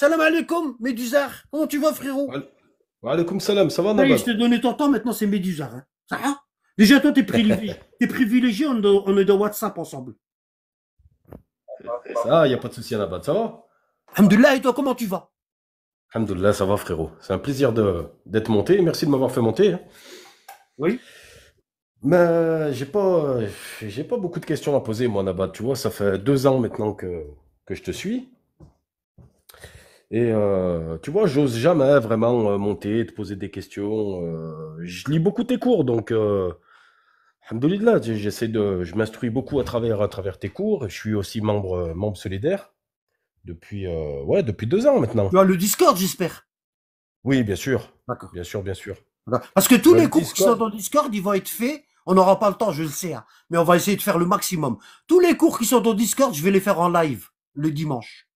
Salam alaikum, Médusard. Comment tu vas, frérot? Wa alaykoum salam, ça va, Ça y est, Nabad? je t'ai donné ton temps, maintenant c'est Médusard. Hein. Ça va? Déjà, toi, t'es privilégié, on est dans WhatsApp ensemble. Ça, y a pas de souci, Nabad, ça va? Alhamdoulilah, et toi, comment tu vas? Alhamdoulilah, ça va, frérot. C'est un plaisir d'être monté. Merci de m'avoir fait monter, hein. Oui. Mais j'ai pas beaucoup de questions à poser, moi, Nabad. Tu vois, ça fait 2 ans maintenant que je te suis. Et tu vois, j'ose jamais vraiment monter, te poser des questions. Je lis beaucoup tes cours, donc alhamdoulilah, je m'instruis beaucoup à travers tes cours. Je suis aussi membre solidaire depuis, ouais, depuis 2 ans maintenant. Tu as le Discord, j'espère. Oui, bien sûr, D'accord. bien sûr, bien sûr. Voilà. Parce que tous Bah, les le cours qui sont Discord, dans Discord, ils vont être faits. On n'aura pas le temps, je le sais, hein, mais on va essayer de faire le maximum. Tous les cours qui sont dans Discord, je vais les faire en live le dimanche.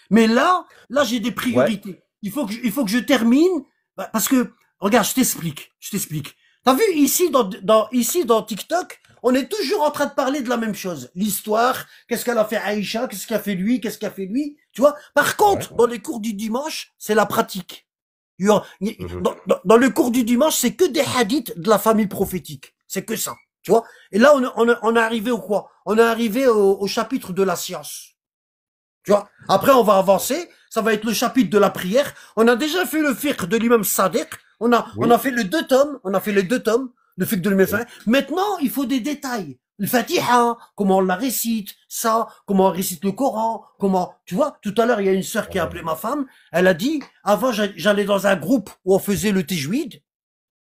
Mais là, j'ai des ouais, priorités. Il faut que je termine, parce que, regarde, je t'explique. T'as vu, ici, dans TikTok, on est toujours en train de parler de la même chose. L'histoire, qu'est-ce qu'elle a fait Aïcha, qu'est-ce qu'a fait lui, qu'est-ce qu'a fait lui, tu vois. Par ouais. contre, dans les cours du dimanche, c'est la pratique. Il y aura- Mhm. Dans le cours du dimanche, c'est que des hadiths de la famille prophétique. C'est que ça, tu vois. Et là, on est arrivé au quoi? On est arrivé au chapitre de la science. Tu vois. Après, on va avancer. Ça va être le chapitre de la prière. On a déjà fait le fiqh de l'imam Sadiq. On a Oui, fait les 2 tomes. On a fait les 2 tomes. Le fiqh de l'imam oui, Sadiq. Maintenant, il faut des détails. Le Fatiha, comment on la récite, ça, comment on récite le Coran, comment, tu vois, tout à l'heure, il y a une sœur qui a appelé ouais. ma femme, elle a dit, avant, j'allais dans un groupe où on faisait le tajwid,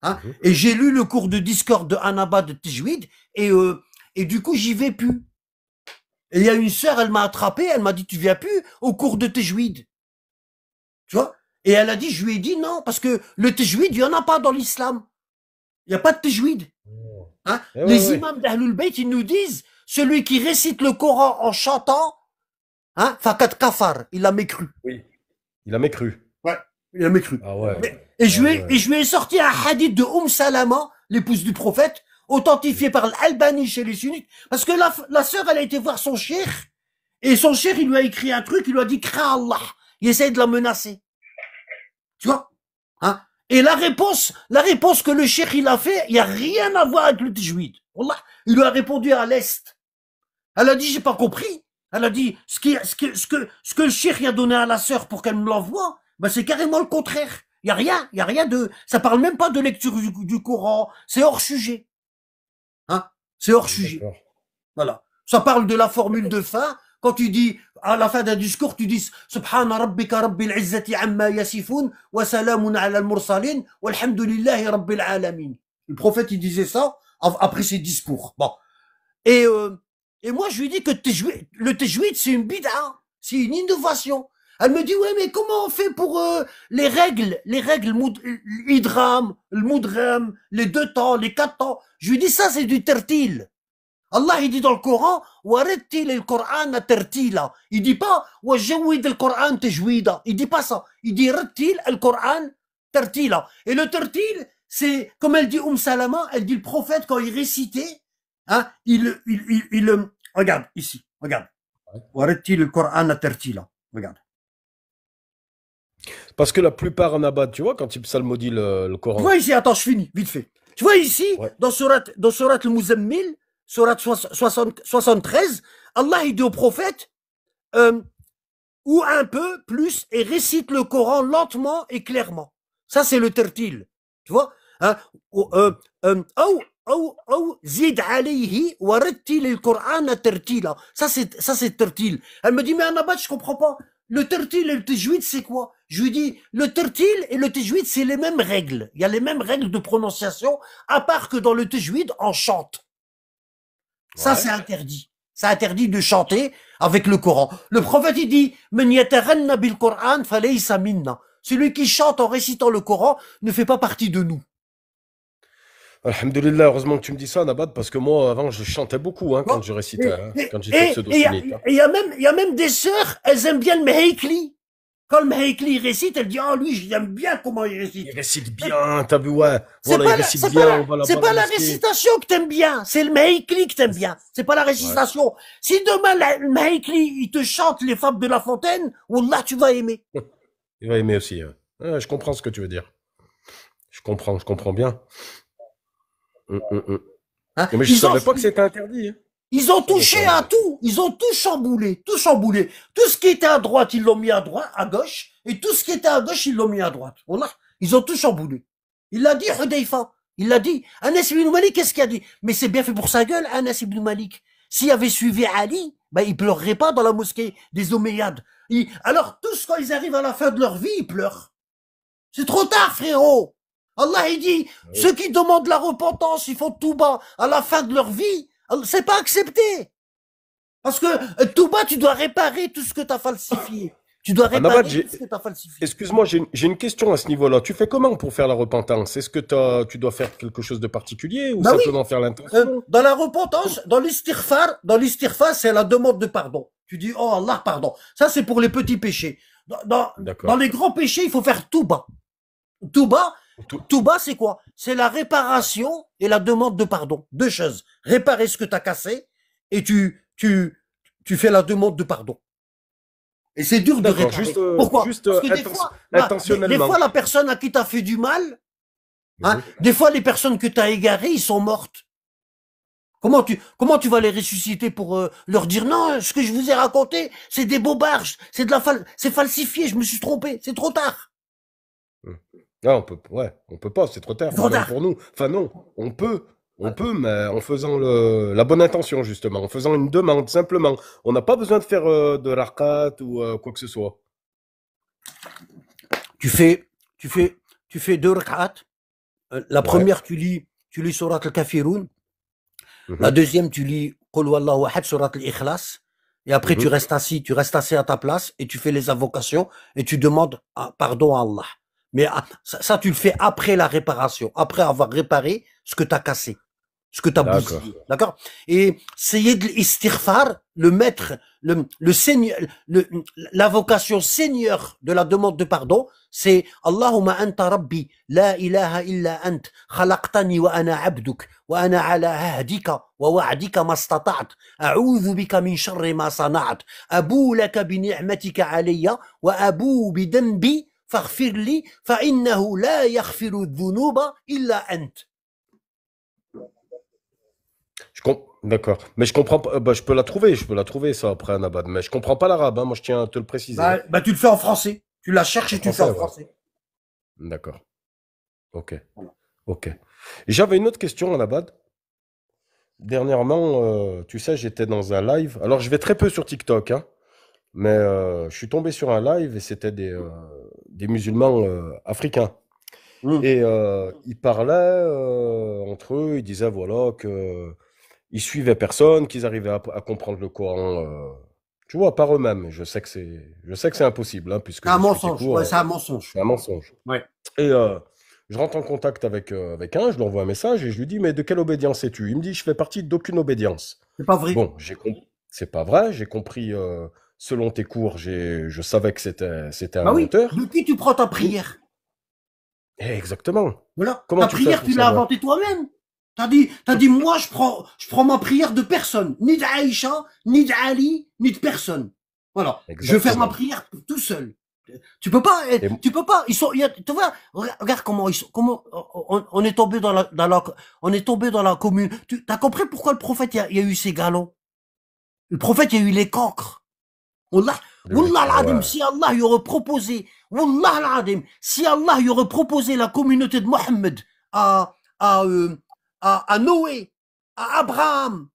hein, Mhm. et j'ai lu le cours de Discord de Anaba de tajwid, et du coup, j'y vais plus. Et il y a une sœur, elle m'a attrapé, elle m'a dit, tu viens plus au cours de tajwid. Tu vois? Et elle a dit, je lui ai dit non, parce que le tajwid, il y en a pas dans l'islam. Il n'y a pas de tajwid. Hein? Eh ouais, Les ouais. imams d'Ahlul Bayt, ils nous disent, celui qui récite le Coran en chantant, hein, fakat kafar, il a mécru. Oui, il a mécru. Ouais, il a mécru. Ah ouais, Et ah ouais. je lui ai sorti un hadith de Salama, l'épouse du prophète, authentifié par l'Albani chez les sunnites, parce que la sœur, elle a été voir son cheikh, et son cheikh, il lui a écrit un truc, il lui a dit, crains Allah. Il essaye de la menacer. Tu vois? Hein? Et la réponse que le cheikh il a fait, il y a rien à voir avec le tajwid. Wallah, il lui a répondu à l'est. Elle a dit j'ai pas compris. Elle a dit ce que le cheikh a donné à la sœur pour qu'elle me l'envoie, ben c'est carrément le contraire. Il y a rien de, ça parle même pas de lecture du Coran. C'est hors sujet. Hein? C'est hors sujet. D'accord. Voilà. Ça parle de la formule de fin. Quand tu dis, à la fin d'un discours, tu dis, Subhana rabbika rabbil izzati amma yasifun, wa salamun ala al-mursalin, walhamdulillahi rabbil alamin. Le prophète, il disait ça après ses discours. Bon. Et, euh, et moi, je lui dis que le tajwid, c'est une bid'a. C'est une innovation. Elle me dit, ouais, mais comment on fait pour les règles, l'idram, le mudram, les 2 temps, les 4 temps. Je lui dis, ça, c'est du tertil. Allah il dit dans le Coran warattil al-Qur'an tartila. Il dit pas wajawid al-Qur'an tajwida. Il dit pas ça. Il dit rattil al-Qur'an tartila. Et le tartil, c'est comme elle dit Salama, elle dit le prophète quand il récitait, hein, regarde ici, regarde. Warattil al-Qur'an tartila. Regarde. Parce que la plupart en abat, tu vois, quand ils psalmodient le Tu Coran. vois ici, attends, je finis, vite fait. Tu vois ici, Ouais. dans surat al-Muzammil, surat 73, Allah il dit au prophète, euh, ou un peu plus et récite le Coran lentement et clairement. Ça, c'est le tertil. Tu vois? Hein? Zid alayhi wa rattil al-Qur'an tertila. Ça, c'est tertil. Elle me dit, mais Anabat, je comprends pas. Le tertil et le tajwid, c'est quoi? Je lui dis, le tertil et le tajwid, c'est les mêmes règles. Il y a les mêmes règles de prononciation, à part que dans le tajwid, on chante. Ça, Ouais. c'est interdit. C'est interdit de chanter avec le Coran. Le prophète, il dit, Men yataghanna bil Qur'an falaysa minna. Celui qui chante en récitant le Coran ne fait pas partie de nous. Alhamdulillah, heureusement que tu me dis ça, Nabad, parce que moi, avant, je chantais beaucoup, hein, Bon. quand je récitais, Et hein, et quand j'étais et il y a, pseudo-sunnite, hein. il y a même des sœurs, elles aiment bien le Meheikli. Quand le Meheikli récite, elle dit, ah, lui, j'aime bien comment il récite. Il récite bien, t'as vu, ouais. Voilà, il récite bien, on va C'est là-bas pas la la mosquée. récitation que t'aimes bien, c'est le Meheikli que t'aimes bien. C'est pas la Ouais. récitation. Si demain, le Meheikli, il te chante les fables de La Fontaine, Wallah, tu vas aimer. Il va aimer aussi. Hein. Ouais, je comprends ce que tu veux dire. Je comprends bien. Hum. Hein. Mais je savais pas que c'était interdit. Hein. Ils ont Je savais touché pas, à moi. tout. Ils ont tout chamboulé. Tout chamboulé. Tout ce qui était à droite, ils l'ont mis à droite, à gauche. Et tout ce qui était à gauche, ils l'ont mis à droite. Voilà. Ils ont tout chamboulé. Il l'a dit, Hudayfa. Il l'a dit. Anas ibn Malik, qu'est-ce qu'il a dit? Mais c'est bien fait pour sa gueule, Anas ibn Malik. S'il avait suivi Ali, ben, il pleurerait pas dans la mosquée des Omeyyades. Alors, tous, quand ils arrivent à la fin de leur vie, ils pleurent. C'est trop tard, frérot. Allah, il dit, Oui. ceux qui demandent la repentance, ils font tout bas à la fin de leur vie. C'est pas accepté. Parce que tout bas, tu dois réparer tout ce que tu as falsifié. Tu dois Anabad, réparer tout ce que tu as falsifié. excuse-moi, j'ai une question à ce niveau-là. Tu fais comment pour faire la repentance? Est-ce que tu dois faire quelque chose de particulier ou Bah oui, simplement faire l'intention? dans la repentance, dans l'istighfar, c'est la demande de pardon. Tu dis, oh Allah, pardon. Ça, c'est pour les petits péchés. Dans D'accord. les grands péchés, il faut faire tout bas. Tout bas, Tout- tout bas, c'est quoi? C'est la réparation et la demande de pardon. Deux choses. Réparer ce que tu as cassé et tu fais la demande de pardon. Et c'est dur de D'accord, réparer. Pourquoi? Parce que des intentionnellement. fois, la personne à qui t'as fait du mal, hein, Mhm. des fois, les personnes que t'as égarées, ils sont mortes. Comment tu vas les ressusciter pour leur dire non, ce que je vous ai raconté, c'est des bobards, c'est falsifié, je me suis trompé, c'est trop tard. Mhm. Ah, on peut pas, c'est trop tard, C'est trop même tard. pour nous. Enfin non, on peut, mais en faisant la bonne intention justement, en faisant une demande simplement. On n'a pas besoin de faire de rakat ou quoi que ce soit. Tu fais, tu fais deux rak'at. La Ouais. première, tu lis surat al-Kafirun. La Mhm. deuxième, tu lis Qul Wallahu Ahad, surat al-Ikhlas. Et après, Mhm. tu restes assis à ta place et tu fais les invocations et tu demandes pardon à Allah. Mais ça, tu le fais après la réparation, après avoir réparé ce que tu as cassé, ce que tu as D'accord. bousillé. D'accord? Et Sayyid al-Istighfar, le maître, le seigneur, l'invocation seigneur de la demande de pardon, c'est Allahumma anta rabbi, la ilaha illa ant, khalaqtani wa ana abduk, wa ana ala ahdika wa wa'dika ma stata'at, a'udhu bika min sharri ma sana'at, abu laka bi ni'matika alayya, wa abu bi dhanbi, faghfir li, fa innahu la yaghfiru dhunuba illa ant. D'accord. Mais je comprends pas. Bah, je peux la trouver ça après Anabad. Mais je comprends pas l'arabe. Hein. Moi, je tiens à te le préciser. Hein. Bah, tu le fais en français. Tu la cherches En et tu le fais français, en ouais. français. D'accord. Ok. Ok. Et j'avais une autre question, Anabad. Dernièrement, tu sais, j'étais dans un live. Alors, je vais très peu sur TikTok, hein, mais je suis tombé sur un live et c'était des musulmans africains. Mmh. Et ils parlaient entre eux, ils disaient voilà que ils suivaient personne, qu'ils arrivaient à comprendre le Coran, tu vois, par eux-mêmes. Je sais que c'est impossible, hein, puisque C'est un je suis tes mensonge. cours, Ouais, c'est un mensonge. c'est un mensonge. Ouais. Et je rentre en contact avec un, je lui envoie un message et je lui dis, mais de quelle obédience es-tu? Il me dit, je fais partie d'aucune obédience. C'est pas vrai. Bon, c'est pas vrai, j'ai compris, selon tes cours, je savais que c'était un Bah oui. menteur. De qui tu prends ta Oui, prière? exactement. Voilà. Comment Ta tu fais prière, pour tu l'as savoir? inventée toi-même. T'as dit, moi, je prends ma prière de personne. Ni d'Aïcha, ni d'Ali, ni de personne. Voilà. Je vais faire ma Exactement. prière tout seul. Et, Tu peux pas, tu vois, regarde comment comment on est tombé on est tombé dans la commune. T'as compris pourquoi le prophète, il y a eu ces galons? Le prophète, il y a eu les cancres. Wallah, Wallah al-Adim, ouais, si Allah y aurait proposé, Wallah al-Adim, si Allah y aurait proposé la communauté de Mohammed à, à, euh, à Noé, à Abraham,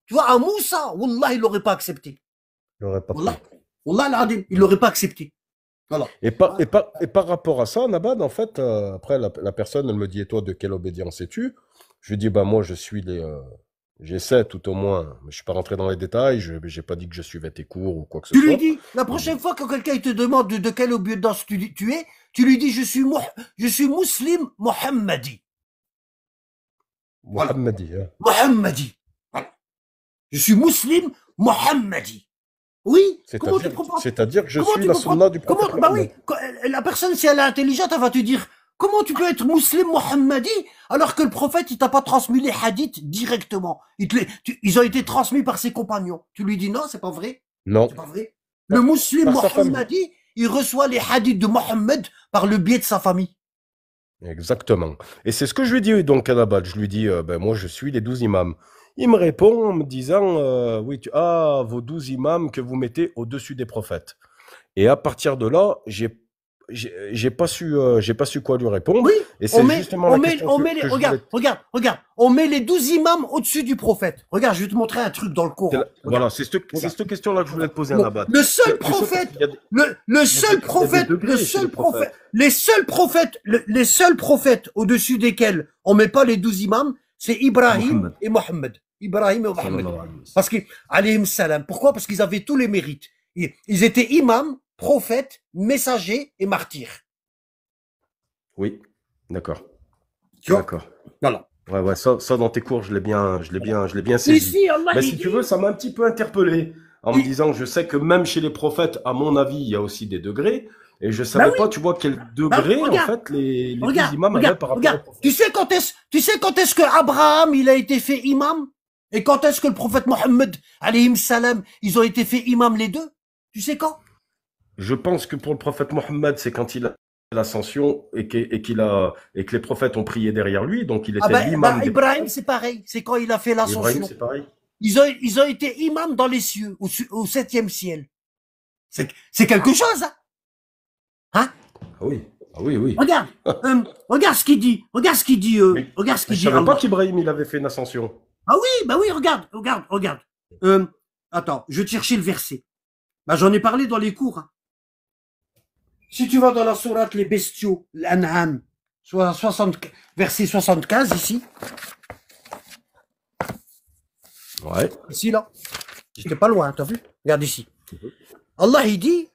tu vois, à Moussa, Wallah, il l'aurait pas accepté. j'aurais pas Wallah, pris. Wallah al-Adim, il l'aurait pas accepté. Voilà. Et par rapport à ça, Nabad, en fait, après, la personne, elle me dit, et toi, de quelle obédience es-tu? Je lui dis, bah, moi, je suis j'essaie tout au moins, mais je suis pas rentré dans les détails, j'ai pas dit que je suivais tes cours ou quoi que ce Tu lui soit. dis, la Je lui prochaine dis, fois que quelqu'un il te demande de quelle obédience tu es, tu lui dis, je suis musulman Mohammadi. Voilà. Mohammadi, hein. Mohammadi. Voilà. Je suis musulman Mohammadi. Oui, comment tu comprends? C'est-à-dire que je Comment suis tu la comprends? sunna du Comment, prophète bah oui, Mohammed. la personne, si elle est intelligente, elle va te dire, comment tu peux être musulman Mohammadi alors que le prophète, il t'a pas transmis les hadiths directement. Ils ont été transmis par ses compagnons. Tu lui dis non, c'est pas vrai. Non, C'est pas vrai. Le par, musulman par sa famille. Mohammadi, il reçoit les hadiths de Mohammed par le biais de sa famille. Exactement. Et c'est ce que je lui dis donc à Nabat. Je lui dis, ben moi je suis les 12 imams. Il me répond en me disant, oui, vos 12 imams que vous mettez au-dessus des prophètes. Et à partir de là, j'ai pas su quoi lui répondre. Oui, Et c'est justement la question que je regarde, voulais. regarde, on met les 12 imams au-dessus du prophète. Regarde, je vais te montrer un truc dans le Coran. Voilà, c'est cette question-là que je voulais te poser à Nabat. Le seul prophète, les seuls prophètes au-dessus desquels on met pas les 12 imams, c'est Ibrahim et Mohammed. Ibrahim et Mohammed. Parce que, alayhim salam. Pourquoi? Parce qu'ils avaient tous les mérites. Ils étaient imams, prophètes, messagers et martyrs. Oui, d'accord. Tu vois? D'accord. Voilà. Ouais, ça dans tes cours, je l'ai bien saisi. Ici, Allah, Mais si tu veux, ça m'a un petit peu interpellé en me disant, je sais que même chez les prophètes, à mon avis, il y a aussi des degrés. Et je savais pas, tu vois, quel degré, en fait, les 12 imams avaient par rapport aux prophètes. Tu sais quand est-ce que Abraham, il a été fait imam? Et quand est-ce que le prophète Mohammed, alayhim salam, ils ont été fait imam les deux? Tu sais quand? Je pense que pour le prophète Mohammed, c'est quand il a l'ascension et que les prophètes ont prié derrière lui, donc il était l'imam. Ibrahim, c'est pareil. C'est quand il a fait l'ascension. Ibrahim, c'est pareil. Ils ont été imams dans les cieux, au 7e ciel. C'est quelque chose, hein? Hein? Ah oui. Ah oui, oui. Regarde ce qu'il dit. Regarde ce qu'il dit. Regarde ce qu'il dit. Je savais pas qu'Ibrahim, il avait fait une ascension. Ah oui, bah oui, regarde. Attends, je vais te chercher le verset. Bah, j'en ai parlé dans les cours, hein. Si tu vas dans la sourate les bestiaux, l'An'am, verset 75 ici. Ouais. Ici, là. J'étais pas loin, t'as vu? Regarde ici. Allah, il dit,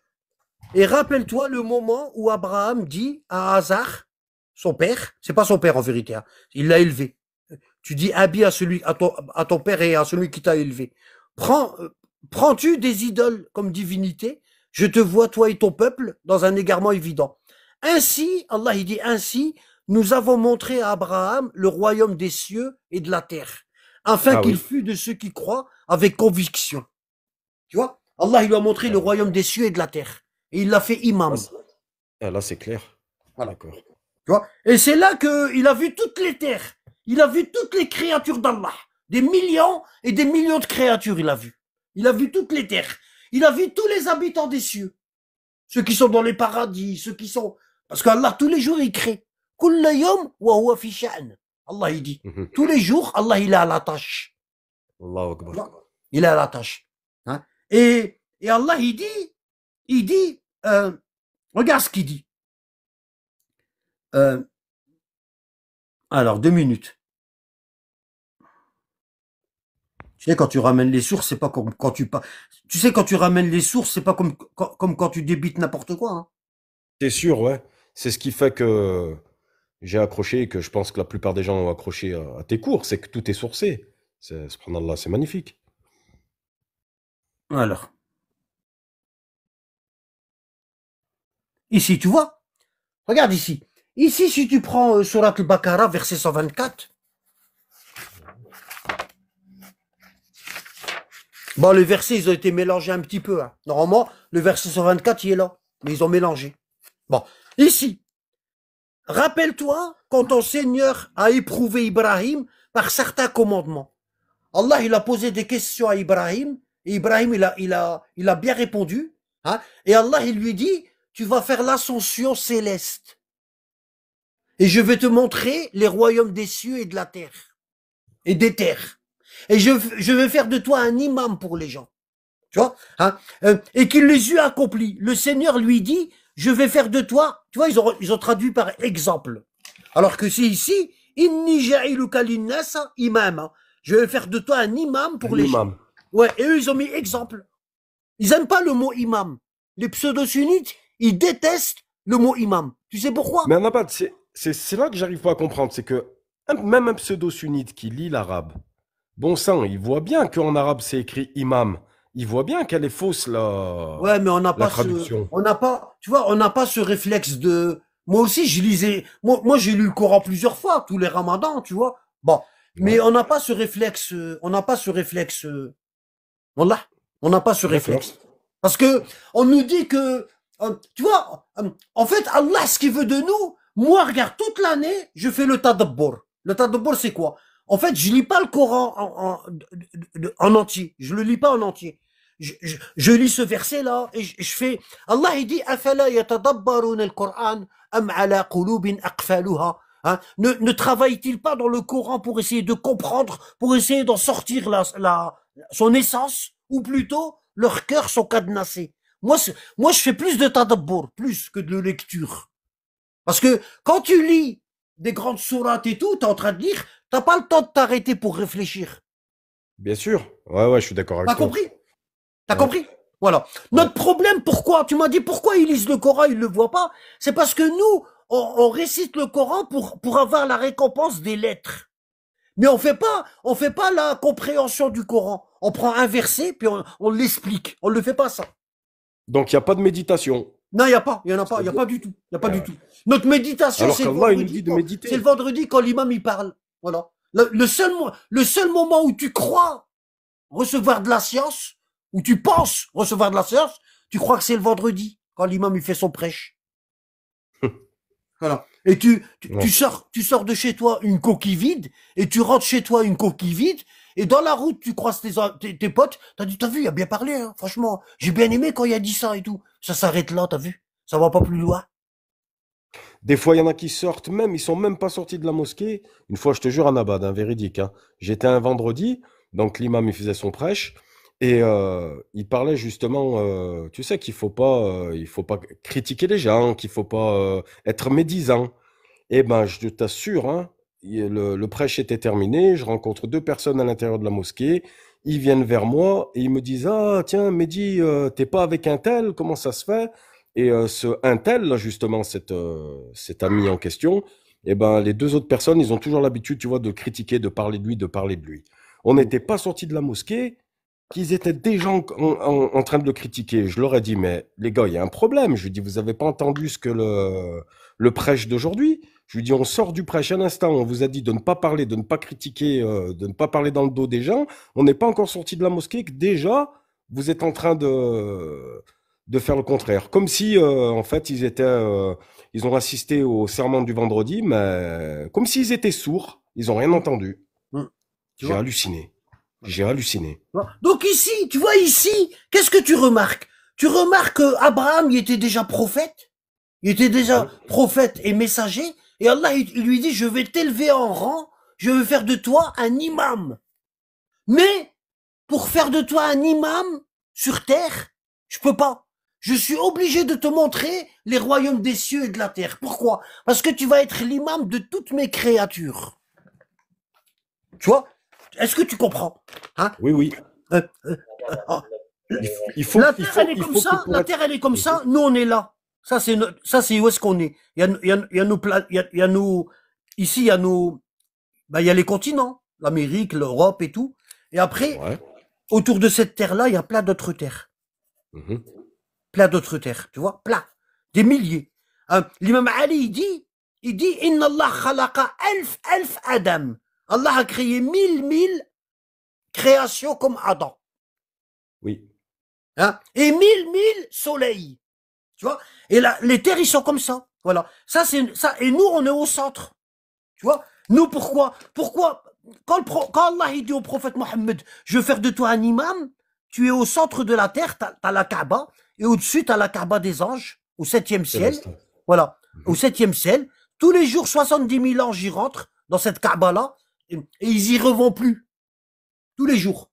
et rappelle-toi le moment où Abraham dit à Hazar, son père, c'est pas son père en vérité, hein, il l'a élevé. Tu dis Abi à ton père et à celui qui t'a élevé. Prends-tu des idoles comme divinité? Je te vois, toi et ton peuple, dans un égarement évident. Ainsi, Allah il dit ainsi, nous avons montré à Abraham le royaume des cieux et de la terre, afin qu'il fût de ceux qui croient avec conviction. Tu vois? Allah il lui a montré le royaume des cieux et de la terre. Et il l'a fait imam. Là, c'est clair. Voilà. Tu vois? Et c'est là qu'il a vu toutes les terres. Il a vu toutes les créatures d'Allah. Des millions et des millions de créatures, il a vu. Il a vu toutes les terres. Il a vu tous les habitants des cieux. Ceux qui sont dans les paradis, ceux qui sont... Parce qu'Allah, tous les jours, il crée. Kulla yawm wa huwa fi sha'n. Allah, il dit. Tous les jours, Allah, il est à la tâche. Allahu Akbar. Il est à la tâche. Hein? Et Allah, il dit, regarde ce qu'il dit. Alors, 2 minutes. Tu sais, quand tu ramènes les sources, c'est pas comme quand tu sais, quand tu ramènes les sources, c'est pas comme quand tu débites n'importe quoi, hein. C'est sûr, ouais. C'est ce qui fait que j'ai accroché et que je pense que la plupart des gens ont accroché à tes cours, c'est que tout est sourcé. Subhanallah, c'est magnifique. Alors. Ici, tu vois? Regarde ici. Ici, si tu prends Surat al-Baqarah, verset 124. Bon, les versets, ils ont été mélangés un petit peu, hein. Normalement, le verset 124, il est là. Mais ils ont mélangé. Bon. Ici. Rappelle-toi quand ton Seigneur a éprouvé Ibrahim par certains commandements. Allah, il a posé des questions à Ibrahim. Et Ibrahim, il a bien répondu. Hein, et Allah, il lui dit, tu vas faire l'ascension céleste. Et je vais te montrer les royaumes des cieux et de la terre. Et des terres. Et je vais faire de toi un imam pour les gens. Tu vois, hein, et qu'il les eut accomplis. Le Seigneur lui dit, je vais faire de toi, tu vois, ils ont traduit par exemple. Alors que c'est ici, inni ja'iluka linnasa imama. Je vais faire de toi un imam pour les gens. Ouais, et eux, ils ont mis exemple. Ils aiment pas le mot imam. Les pseudo-sunnites, ils détestent le mot imam. Tu sais pourquoi? Mais Anabat, c'est là que j'arrive pas à comprendre. C'est que même un pseudo-sunnite qui lit l'arabe, bon sang, il voit bien qu'en arabe c'est écrit imam. Il voit bien qu'elle est fausse la. Ouais, mais on n'a pas traduction. on n'a pas, tu vois, on n'a pas ce réflexe de. Moi aussi, je lisais. Moi, j'ai lu le Coran plusieurs fois, tous les Ramadans, tu vois. Bon, mais on n'a pas ce réflexe. On n'a pas ce réflexe. Wallah, on n'a pas ce réflexe. Parce que on nous dit que Tu vois, en fait, Allah, ce qu'il veut de nous, moi, regarde, toute l'année, je fais le tadabbur. Le tadabbur, c'est quoi? En fait, je lis pas le Coran en entier. Je le lis pas en entier. Je lis ce verset-là et je fais... Allah, il dit, أَفَلَا يَتَدَبَّرُونَ الْقُرْآنَ أَمْ عَلَى قُلُوبٍ أَقْفَالُهَا. Hein? Ne travaille-t-il pas dans le Coran pour essayer de comprendre, pour essayer d'en sortir son essence, ou plutôt, leurs cœurs sont cadenassés. Moi, je fais plus de tadabbur, plus que de lecture. Parce que quand tu lis des grandes sourates et tout, t'es en train de lire, t'as pas le temps de t'arrêter pour réfléchir. Bien sûr. Ouais, ouais, je suis d'accord avec T'as toi. compris? T'as Ouais, compris? Voilà. ouais. Notre problème, pourquoi? Tu m'as dit pourquoi ils lisent le Coran, ils le voient pas? C'est parce que nous, on récite le Coran pour avoir la récompense des lettres. Mais on fait pas la compréhension du Coran. On prend un verset, puis on l'explique. On ne fait pas ça. Donc, il n'y a pas de méditation. Non, il n'y a pas. Il y en a pas. Il y a C'est-à-dire- pas du tout. Il y a pas du Ouais. tout. Notre méditation, Alors c'est le qu'Allah, il nous dit vendredi. de C'est le méditer. vendredi quand l'imam, il parle. Voilà. Le seul moment où tu crois recevoir de la science, où tu penses recevoir de la science, tu crois que c'est le vendredi, quand l'imam, il fait son prêche. Voilà. Et Ouais. tu sors de chez toi une coquille vide, et tu rentres chez toi une coquille vide, et dans la route, tu croises tes potes, t'as vu, il a bien parlé, hein, franchement, j'ai bien aimé quand il a dit ça et tout. Ça s'arrête là, t'as vu? Ça va pas plus loin. Des fois, il y en a qui sortent même, ils sont même pas sortis de la mosquée. Une fois, je te jure, un abad, un véridique. Hein. J'étais un vendredi, donc l'imam, il faisait son prêche, et il parlait justement, tu sais il faut pas critiquer les gens, qu'il faut pas être médisant. Eh ben, je t'assure, hein, le prêche était terminé, je rencontre deux personnes à l'intérieur de la mosquée, ils viennent vers moi et ils me disent, ah tiens, Mehdi, t'es pas avec un tel, comment ça se fait? Et ce un tel, là, justement, cet ami en question, eh ben, les deux autres personnes, ils ont toujours l'habitude, tu vois, de critiquer, de parler de lui, de parler de lui. On n'était pas sortis de la mosquée, qu'ils étaient déjà en train de le critiquer. Je leur ai dit, mais les gars, il y a un problème. Je lui ai dit, vous avez pas entendu ce que le prêche d'aujourd'hui? Je lui dis, on sort du prêche à l'instant, on vous a dit de ne pas parler, de ne pas critiquer, de ne pas parler dans le dos des gens. On n'est pas encore sorti de la mosquée que déjà, vous êtes en train de faire le contraire. Comme si, en fait, ils ont assisté au serment du vendredi, mais comme s'ils étaient sourds, ils ont rien entendu. Hum, Tu J'ai vois? halluciné. J'ai halluciné. Donc ici, tu vois ici, qu'est-ce que tu remarques? Tu remarques qu'Abraham, il était déjà prophète. Il était déjà prophète et messager. Et Allah, il lui dit, je vais t'élever en rang. Je vais faire de toi un imam. Mais, pour faire de toi un imam sur terre, je peux pas. Je suis obligé de te montrer les royaumes des cieux et de la terre. Pourquoi? Parce que tu vas être l'imam de toutes mes créatures. Tu vois? Est-ce que tu comprends? Hein? Oui, oui. Euh, oh, la terre, elle est comme ça. La terre, elle est comme ça. Nous, on est là. Ça, c'est où est-ce qu'on est. Il y a nos il y a nos, ici, il y a nos, il y a les continents. L'Amérique, l'Europe et tout. Et après, Ouais. autour de cette terre-là, il y a plein d'autres terres. Mhm. Plein d'autres terres. Tu vois? Plein. Des milliers. L'imam Ali, il dit, Inna Allah khalaqa alf Adam. Allah a créé mille créations comme Adam. Oui. Hein? Et mille soleils. Tu vois? Et là, les terres, ils sont comme ça. Voilà. Ça, c'est ça. Et nous, on est au centre. Tu vois? Nous, pourquoi? Quand Allah il dit au prophète Mohammed, je veux faire de toi un imam, tu es au centre de la terre, t'as la Kaaba, et au-dessus, t'as la Kaaba des anges, au septième ciel. Céleste. Voilà. Au Mhm. septième ciel. Tous les jours, 70 000 anges y rentrent dans cette Kaaba-là, et ils y revont plus. Tous les jours.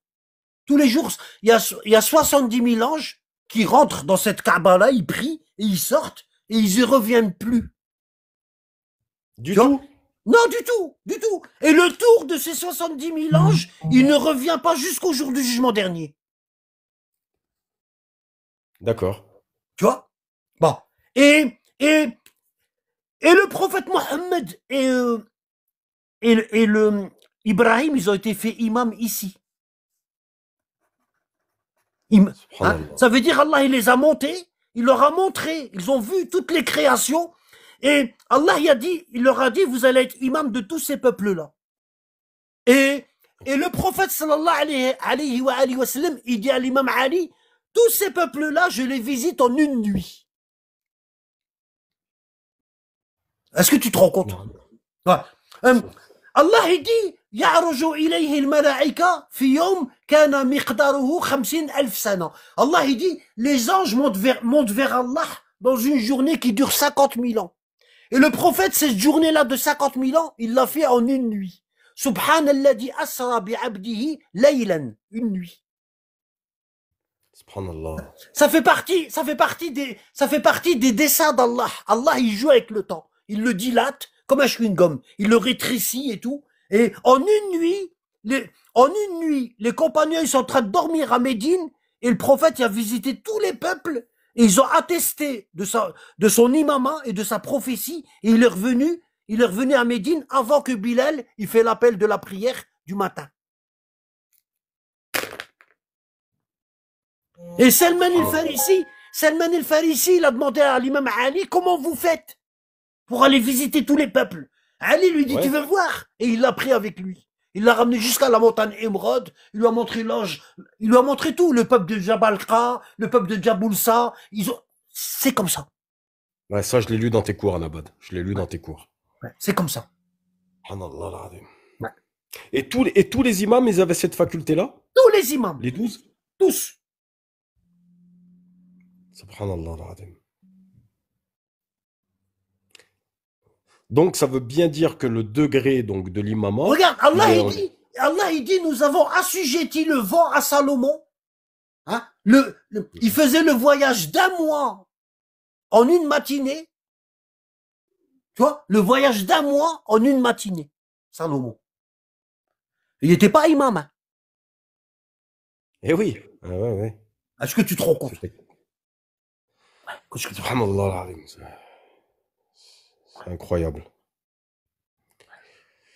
Tous les jours, il y a 70 000 anges qui rentrent dans cette Kaaba-là, ils prient, et ils sortent, et ils y reviennent plus. Du Tu vois? tout? Non, du tout, du tout. Et le tour de ces 70 000 anges, il ne revient pas jusqu'au jour du jugement dernier. D'accord. Tu vois? Bon. Et, et, et le prophète Mohammed et le Ibrahim, ils ont été faits imams ici. Hein? Subhanallah. Ça veut dire Allah, il les a montés, il leur a montré, ils ont vu toutes les créations, et Allah il leur a dit, vous allez être imam de tous ces peuples-là. Et le prophète sallallahu alayhi wa sallam, il dit à l'imam Ali, tous ces peuples-là, je les visite en une nuit. Est-ce que tu te rends compte? Non. Ouais. Allah il dit يعرج إليه الملائكة في يوم كان مقداره 50,000 سنة. Allah il dit les anges montent vers Allah dans une journée qui dure 50 000 ans. Et le prophète, cette journée-là de 50 000 ans, il l'a fait en une nuit. Subhanalladhi asra bi'abdihi laylan, une nuit. Subhanallah. Ça fait partie des desseins d'Allah. Allah, il joue avec le temps. Il le dilate comme un chewing-gum. Il le rétrécit et tout. Et en une nuit, les compagnons, ils sont en train de dormir à Médine, et le prophète, il a visité tous les peuples, et ils ont attesté de son imama et de sa prophétie, et il est revenu à Médine avant que Bilal, il fait l'appel de la prière du matin. Et Salman el-Farisi, il a demandé à l'imam Ali, comment vous faites pour aller visiter tous les peuples? Ali lui dit, Ouais. tu veux voir? Et il l'a pris avec lui. Il l'a ramené jusqu'à la montagne Émeraude, il lui a montré l'ange, il lui a montré tout, le peuple de Jabal Kha, le peuple de Jaboulsa, c'est comme ça. Ouais, ça, je l'ai lu dans tes cours, Anabad. Je l'ai lu dans tes cours. Ouais, c'est comme ça. Subhanallah al-Azim. Ouais. Et tous les imams, ils avaient cette faculté-là? Tous les imams, Les 12? tous. Subhanallah al-Azim. Donc, ça veut bien dire que le degré donc, de l'imamat... Regarde, il est Allah il dit, nous avons assujetti le vent à Salomon. Hein? Il faisait le voyage d'un mois en une matinée. Tu vois, le voyage d'un mois en une matinée. Salomon. Il n'était pas imam. Hein. Eh oui. Ah ouais, ouais. Est-ce que tu te rends compte? Subhanallah al-Azim. C'est incroyable.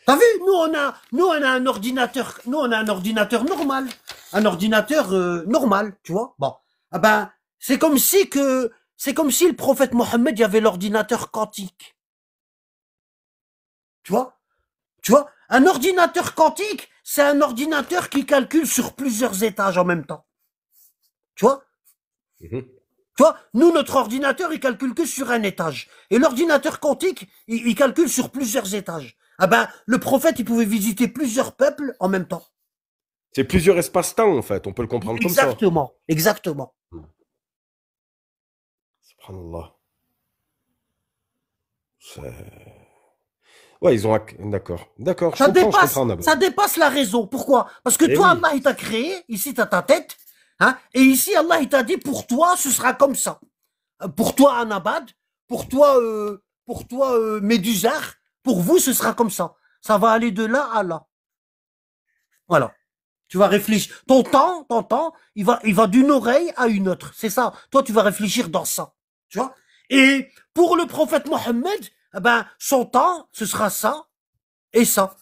T'as vu, nous on a un ordinateur, normal, un ordinateur normal, tu vois. Bon, ah ben c'est comme si le prophète Mohammed y avait l'ordinateur quantique. Tu vois, un ordinateur quantique, c'est un ordinateur qui calcule sur plusieurs étages en même temps. Tu vois. Tu vois, nous, notre ordinateur, il calcule que sur un étage. Et l'ordinateur quantique, il calcule sur plusieurs étages. Ah ben, le prophète, il pouvait visiter plusieurs peuples en même temps. C'est plusieurs espaces-temps, en fait. On peut le comprendre comme ça. Exactement. Subhanallah. Ouais, ils ont... D'accord. Je comprends. Ça dépasse la raison. Pourquoi? Parce que toi, Allah, il t'a créé, ici, t'as ta tête. Hein? Et ici, Allah, il t'a dit, pour toi, ce sera comme ça. Pour toi, Anabad, pour toi, Médusar, pour vous, ce sera comme ça. Ça va aller de là à là. Voilà. Tu vas réfléchir. Ton temps, il va d'une oreille à une autre. C'est ça. Toi, tu vas réfléchir dans ça. Tu vois? Et pour le prophète Mohammed, eh ben, son temps, ce sera ça et ça.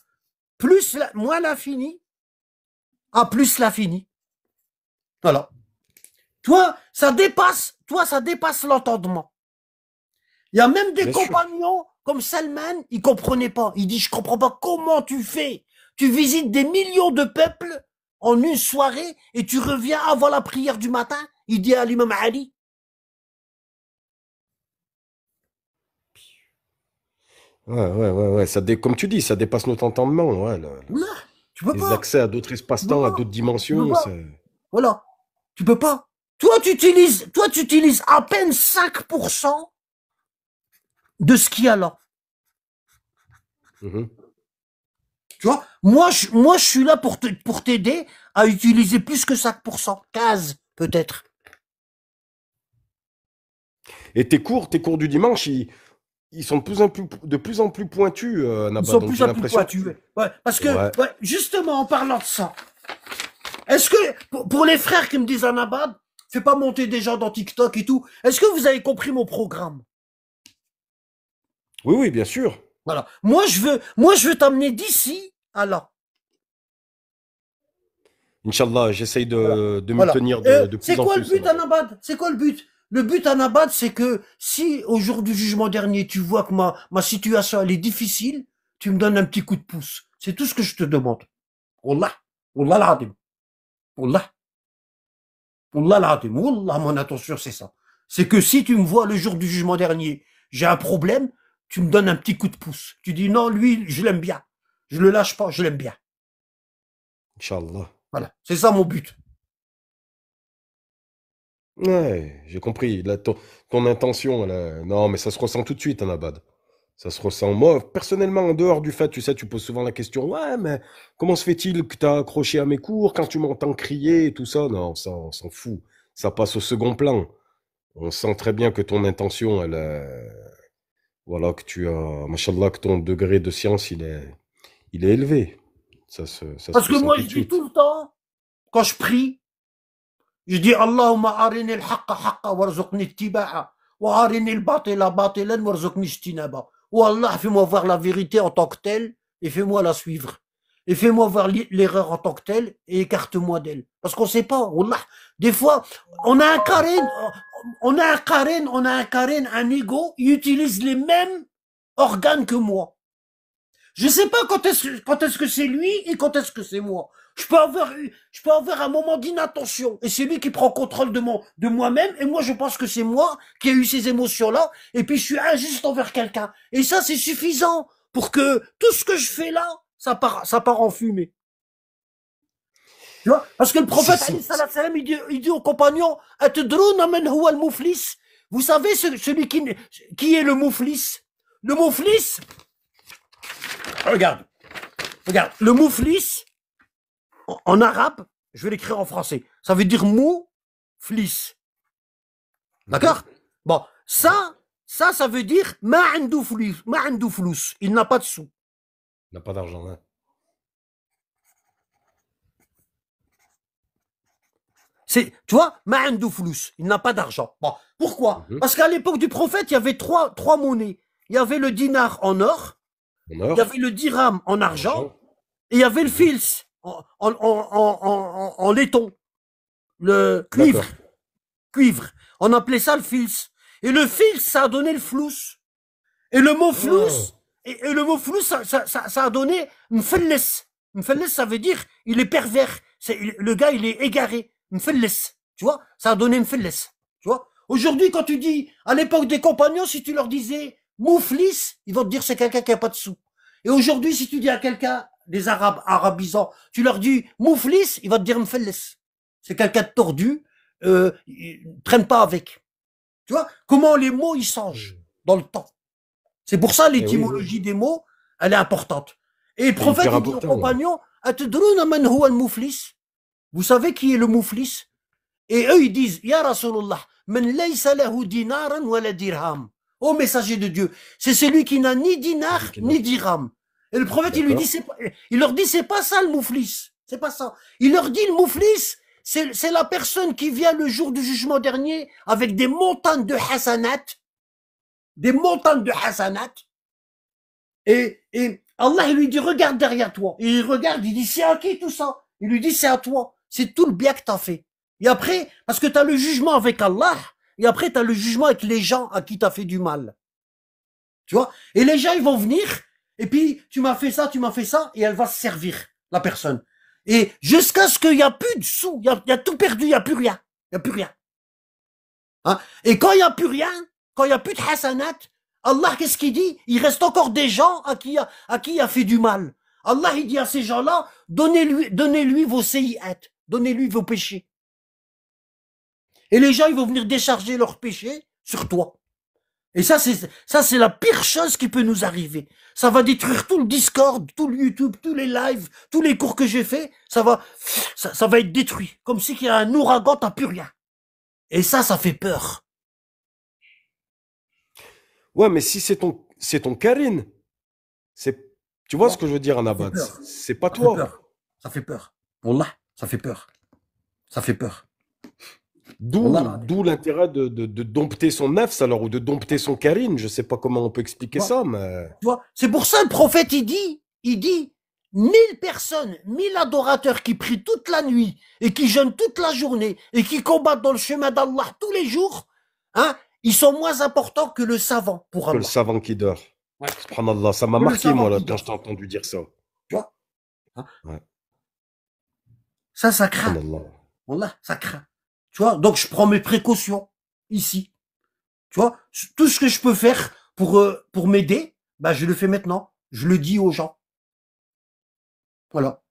Moins l'infini, plus l'infini. Voilà. Toi, ça dépasse l'entendement. Il y a même des compagnons comme Salman, il comprenait pas. Il dit, je comprends pas comment tu fais. Tu visites des millions de peuples en une soirée et tu reviens avant la prière du matin. Il dit à l'imam Ali. Ouais. Comme tu dis, ça dépasse notre entendement. Ouais, Non, tu peux pas. Les accès à d'autres espaces-temps, à d'autres dimensions. Voilà. Tu peux pas. Toi, tu utilises à peine 5% de ce qu'il y a là. Tu vois, moi, je suis là pour t'aider à utiliser plus que 5%. 15, peut-être. Et tes cours du dimanche, ils sont de plus en plus pointus, Nabad. Ils sont de plus en plus pointus. Ouais, parce que, justement, en parlant de ça, est-ce que, pour les frères qui me disent Anabad, fais pas monter des gens dans TikTok et tout, est-ce que vous avez compris mon programme? Oui, bien sûr. Voilà. Moi, je veux t'amener d'ici à là. Inch'Allah, j'essaye de me tenir de plus en plus. C'est quoi le but, Anabad? C'est quoi le but? Le but, Anabad, c'est que si au jour du jugement dernier, tu vois que ma situation, elle est difficile, tu me donnes un petit coup de pouce. C'est tout ce que je te demande. Wallah. Wallah l'azim. Wallah. Wallah l'azim. Wallah, mon attention, c'est ça. C'est que si tu me vois le jour du jugement dernier, j'ai un problème, tu me donnes un petit coup de pouce. Tu dis non, lui, je l'aime bien. Je le lâche pas, je l'aime bien. Inch'Allah. Voilà, c'est ça mon but. Ouais, j'ai compris. Là, ton intention, non, mais ça se ressent tout de suite, hein, Abad. Ça se ressent. Moi, personnellement, en dehors du fait, tu sais, tu poses souvent la question, ouais, mais comment se fait-il que tu as accroché à mes cours quand tu m'entends crier et tout ça? Non, ça, on s'en fout. Ça passe au second plan. On sent très bien que ton intention, voilà, que tu as, machallah, que ton degré de science, il est élevé. Ça se Parce que ressent moi, tout je de dis suite. tout le temps, quand je prie, je dis Allahumma arini al-haqqa haqqa warzuqni ittiba'a wa arini al-batila batilan warzuqni ijtinaba. Oh Allah, fais-moi voir la vérité en tant que telle et fais-moi la suivre. Et fais-moi voir l'erreur en tant que telle et écarte-moi d'elle. Parce qu'on sait pas, Wallah. Des fois, on a un Karen, un ego, il utilise les mêmes organes que moi. Je sais pas quand est-ce que c'est lui et quand est-ce que c'est moi. Je peux avoir un moment d'inattention et c'est lui qui prend contrôle de moi-même et moi je pense que c'est moi qui ai eu ces émotions-là et puis je suis injuste envers quelqu'un. Et ça c'est suffisant pour que tout ce que je fais là, ça part en fumée. Tu vois? Parce que le C'est prophète, ça. il dit aux compagnons, Atadrouna man huwa al-muflis? Vous savez celui qui est le mouflis? Le mouflis, regarde. Regarde, le mouflis, en arabe, je vais l'écrire en français. Ça veut dire mou-flis. D'accord? Bon, ça veut dire ma'andou flous. Il n'a pas de sous. Il n'a pas d'argent, hein. Tu vois, ma'andou flous. Il n'a pas d'argent. Bon, pourquoi? Mhm. Parce qu'à l'époque du prophète, il y avait trois monnaies. Il y avait le dinar en or, En il y or, avait le dirham en argent, argent. et il y avait le Mhm. fils en laiton, le cuivre. D'accord. Cuivre. On appelait ça le fils. Et le fils, ça a donné le flous. Et le mot flous, Ah, et le mot flous, ça a donné mfelles. Mfelles, ça veut dire, il est pervers. Le gars, il est égaré. Mfelles. Tu vois? Ça a donné mfelles. Tu vois? Aujourd'hui, quand tu dis, à l'époque des compagnons, si tu leur disais mouflis, ils vont te dire c'est quelqu'un qui a pas de sous. Et aujourd'hui, si tu dis à quelqu'un, des Arabes, arabisants, tu leur dis mouflis, il va te dire mfelles. C'est quelqu'un de tordu, traîne pas avec. Tu vois? Comment les mots, ils changent dans le temps. C'est pour ça eh oui, oui. l'étymologie des mots, elle est importante. Et le C'est prophète, hyper il dit aux important, ouais. compagnons, Atadrouna man huwa al-muflis? Vous savez qui est le mouflis? Et eux, ils disent, Ya Rasulullah, man laysa lahu dinaran wala dirham. Ô messager de Dieu, c'est celui qui n'a ni dinar, Celui qui n'a- ni dirham. Et le prophète, D'accord. il leur dit, c'est pas ça le mouflis. C'est pas ça. Il leur dit, le mouflis, c'est la personne qui vient le jour du jugement dernier avec des montagnes de hasanat, des montagnes de hasanat, et Allah, il lui dit, regarde derrière toi. Et il regarde, il dit, c'est à qui tout ça? Il lui dit, c'est à toi. C'est tout le bien que t'as fait. Et après, parce que t'as le jugement avec Allah, et après t'as le jugement avec les gens à qui t'as fait du mal. Tu vois? Et les gens, ils vont venir, et puis, tu m'as fait ça, et elle va se servir, la personne. Et jusqu'à ce qu'il n'y a plus de sous, il y a tout perdu, il n'y a plus rien. Il n'y a plus rien. Hein? Et quand il n'y a plus rien, quand il n'y a plus de hasanat, Allah, qu'est-ce qu'il dit? Il reste encore des gens à qui il a fait du mal. Allah, il dit à ces gens-là, donnez-lui vos séi'at, donnez-lui vos péchés. Et les gens, ils vont venir décharger leurs péchés sur toi. Et ça, c'est la pire chose qui peut nous arriver. Ça va détruire tout le Discord, tout le YouTube, tous les lives, tous les cours que j'ai faits. Ça va être détruit. Comme si qu'il y a un ouragan, t'as plus rien. Et ça fait peur. Ouais, mais si c'est ton Karine, c'est, tu vois ce Non, que je veux dire, ça fait Anabat, peur. c'est pas Ça fait toi. peur. Ça fait peur. Wallah, ça fait peur. Ça fait peur. D'où, Wallah, d'où l'intérêt de dompter son nefs, alors, ou de dompter son Karine. Je sais pas comment on peut expliquer ça, mais. tu vois, c'est pour ça le prophète, il dit, 1000 personnes, 1000 adorateurs qui prient toute la nuit et qui jeûnent toute la journée et qui combattent dans le chemin d'Allah tous les jours, hein, ils sont moins importants que le savant pour Que le Allah. savant qui dort. Ouais. Subhanallah, ça m'a Que le marqué, moi, savant là, qui quand dort. je t'ai entendu dire ça. Tu vois, hein. Ouais. Ça craint. Subhanallah. Wallah, ça craint. Tu vois, donc je prends mes précautions ici. Tu vois, tout ce que je peux faire pour m'aider, bah, je le fais maintenant. Je le dis aux gens. Voilà.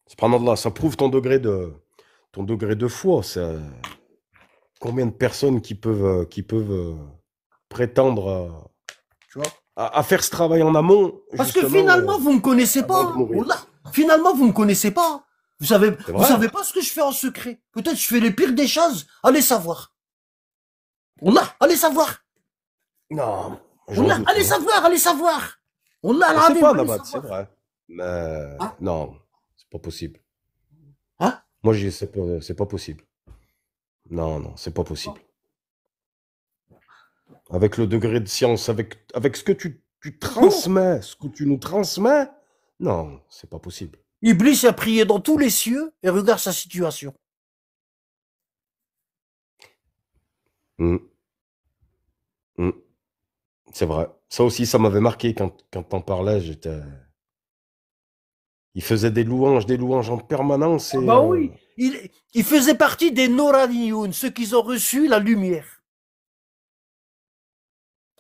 Subhanallah, ça prouve ton degré de foi. Combien de personnes qui peuvent prétendre Tu vois. à faire ce travail en amont, Parce que justement, finalement, vous me connaissez avant de pas. mourir. Wallah. Finalement, vous me connaissez pas. C'est Vous vrai. savez pas ce que je fais en secret. Peut-être je fais les pires des choses. Allez savoir. Wallah, allez savoir. Non, j'en Wallah, doute. allez Hein. savoir, allez savoir. Wallah, Je sais al-Azim, pas, allez Nabat, c'est savoir. vrai. Mais Hein? non, c'est pas possible. Hein? Moi, c'est pas possible. Non, non, c'est pas possible. Avec le degré de science, avec ce que tu transmets, ce que tu nous transmets, non, c'est pas possible. Iblis a prié dans tous les cieux et regarde sa situation. Hmm, hmm. C'est vrai. Ça aussi, ça m'avait marqué quand t'en parlais. Il faisait des louanges en permanence. Ah Et bah oui, il faisait partie des Noraniyoun, ceux qui ont reçu la lumière.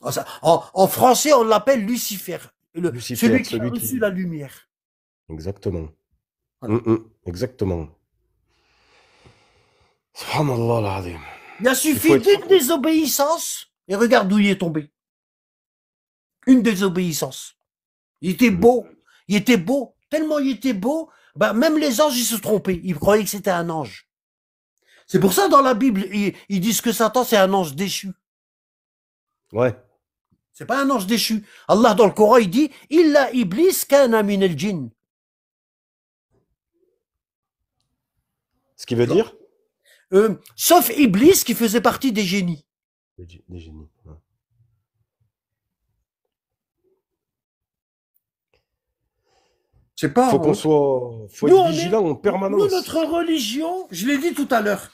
En français, on l'appelle Lucifer, Lucifer, celui qui a reçu la lumière. Exactement. Voilà. Exactement. Subhanallah l'azim. Il a suffi d'une désobéissance, et regarde d'où il est tombé. Une désobéissance. Il était beau, tellement il était beau, bah, même les anges, ils se trompaient, ils croyaient que c'était un ange. C'est pour ça, dans la Bible, ils disent que Satan, c'est un ange déchu. Ouais. C'est pas un ange déchu. Allah, dans le Coran, il dit, Illa Iblis kana min al-jinn. Ce qui veut dire Sauf Iblis qui faisait partie des génies. des génies. Ouais. C'est pas. Faut Nous, être on est- vigilant en Nous, permanence. notre religion, je l'ai dit tout à l'heure.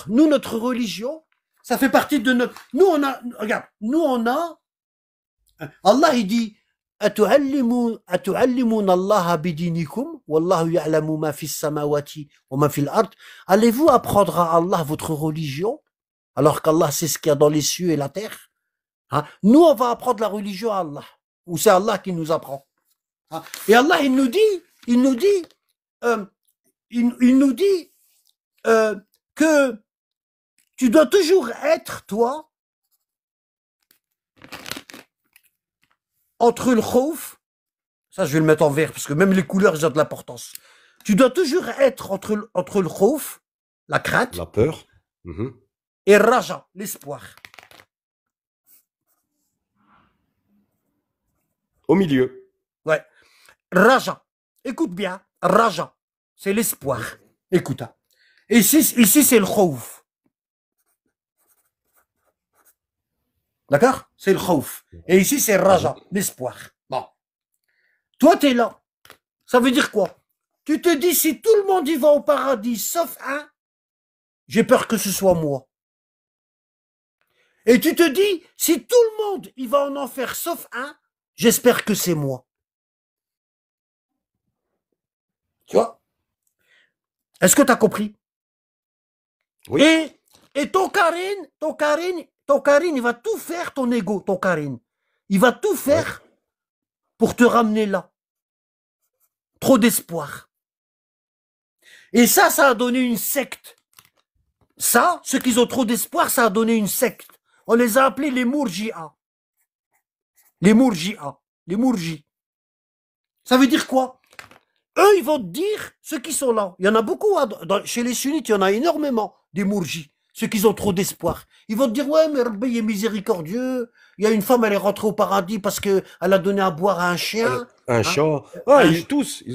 Nous, notre religion, ça fait partie de notre. Nous, on a. Regarde, nous, on a. Allah, il dit. أتعلمون الله بدينكم والله يعلم ما في السماوات وما في الأرض. Allez-vous apprendre à Allah votre religion alors qu'Allah sait ce qu'il y a dans les cieux et la terre? Hein? Nous, on va apprendre la religion à Allah. Ou c'est Allah qui nous apprend. Hein? Et Allah, il nous dit que tu dois toujours être, toi, entre le khouf, ça je vais le mettre en vert parce que même les couleurs ils ont de l'importance. Tu dois toujours être entre le khouf, la crainte, La peur. et raja, l'espoir. Au milieu. Ouais. Raja. Écoute bien. Raja. C'est l'espoir. Écoute. Hein. Ici c'est le khouf. D'accord? C'est le khouf. Et ici, c'est raja, l'espoir. Bon. Toi, t'es là. Ça veut dire quoi? Tu te dis, si tout le monde y va au paradis, sauf un, j'ai peur que ce soit moi. Et tu te dis, si tout le monde y va en enfer, sauf un, j'espère que c'est moi. Tu vois? Est-ce que tu as compris? Oui. Et ton Karine, il va tout faire, ton ego, ton Karine. Il va tout faire pour te ramener là. Trop d'espoir. Et ça a donné une secte. Ça, ceux qui ont trop d'espoir, ça a donné une secte. On les a appelés les Mourji'a. Les Mourji'a. Les Mourji. Ça veut dire quoi? Eux, ils vont te dire, ceux qui sont là, il y en a beaucoup, hein, chez les sunnites, il y en a énormément, des Mourji. Ceux qui ont trop d'espoir. Ils vont te dire, ouais, mais Rabbi est miséricordieux. Il y a une femme, elle est rentrée au paradis parce qu'elle a donné à boire à un chien. Un chat. Ah, ils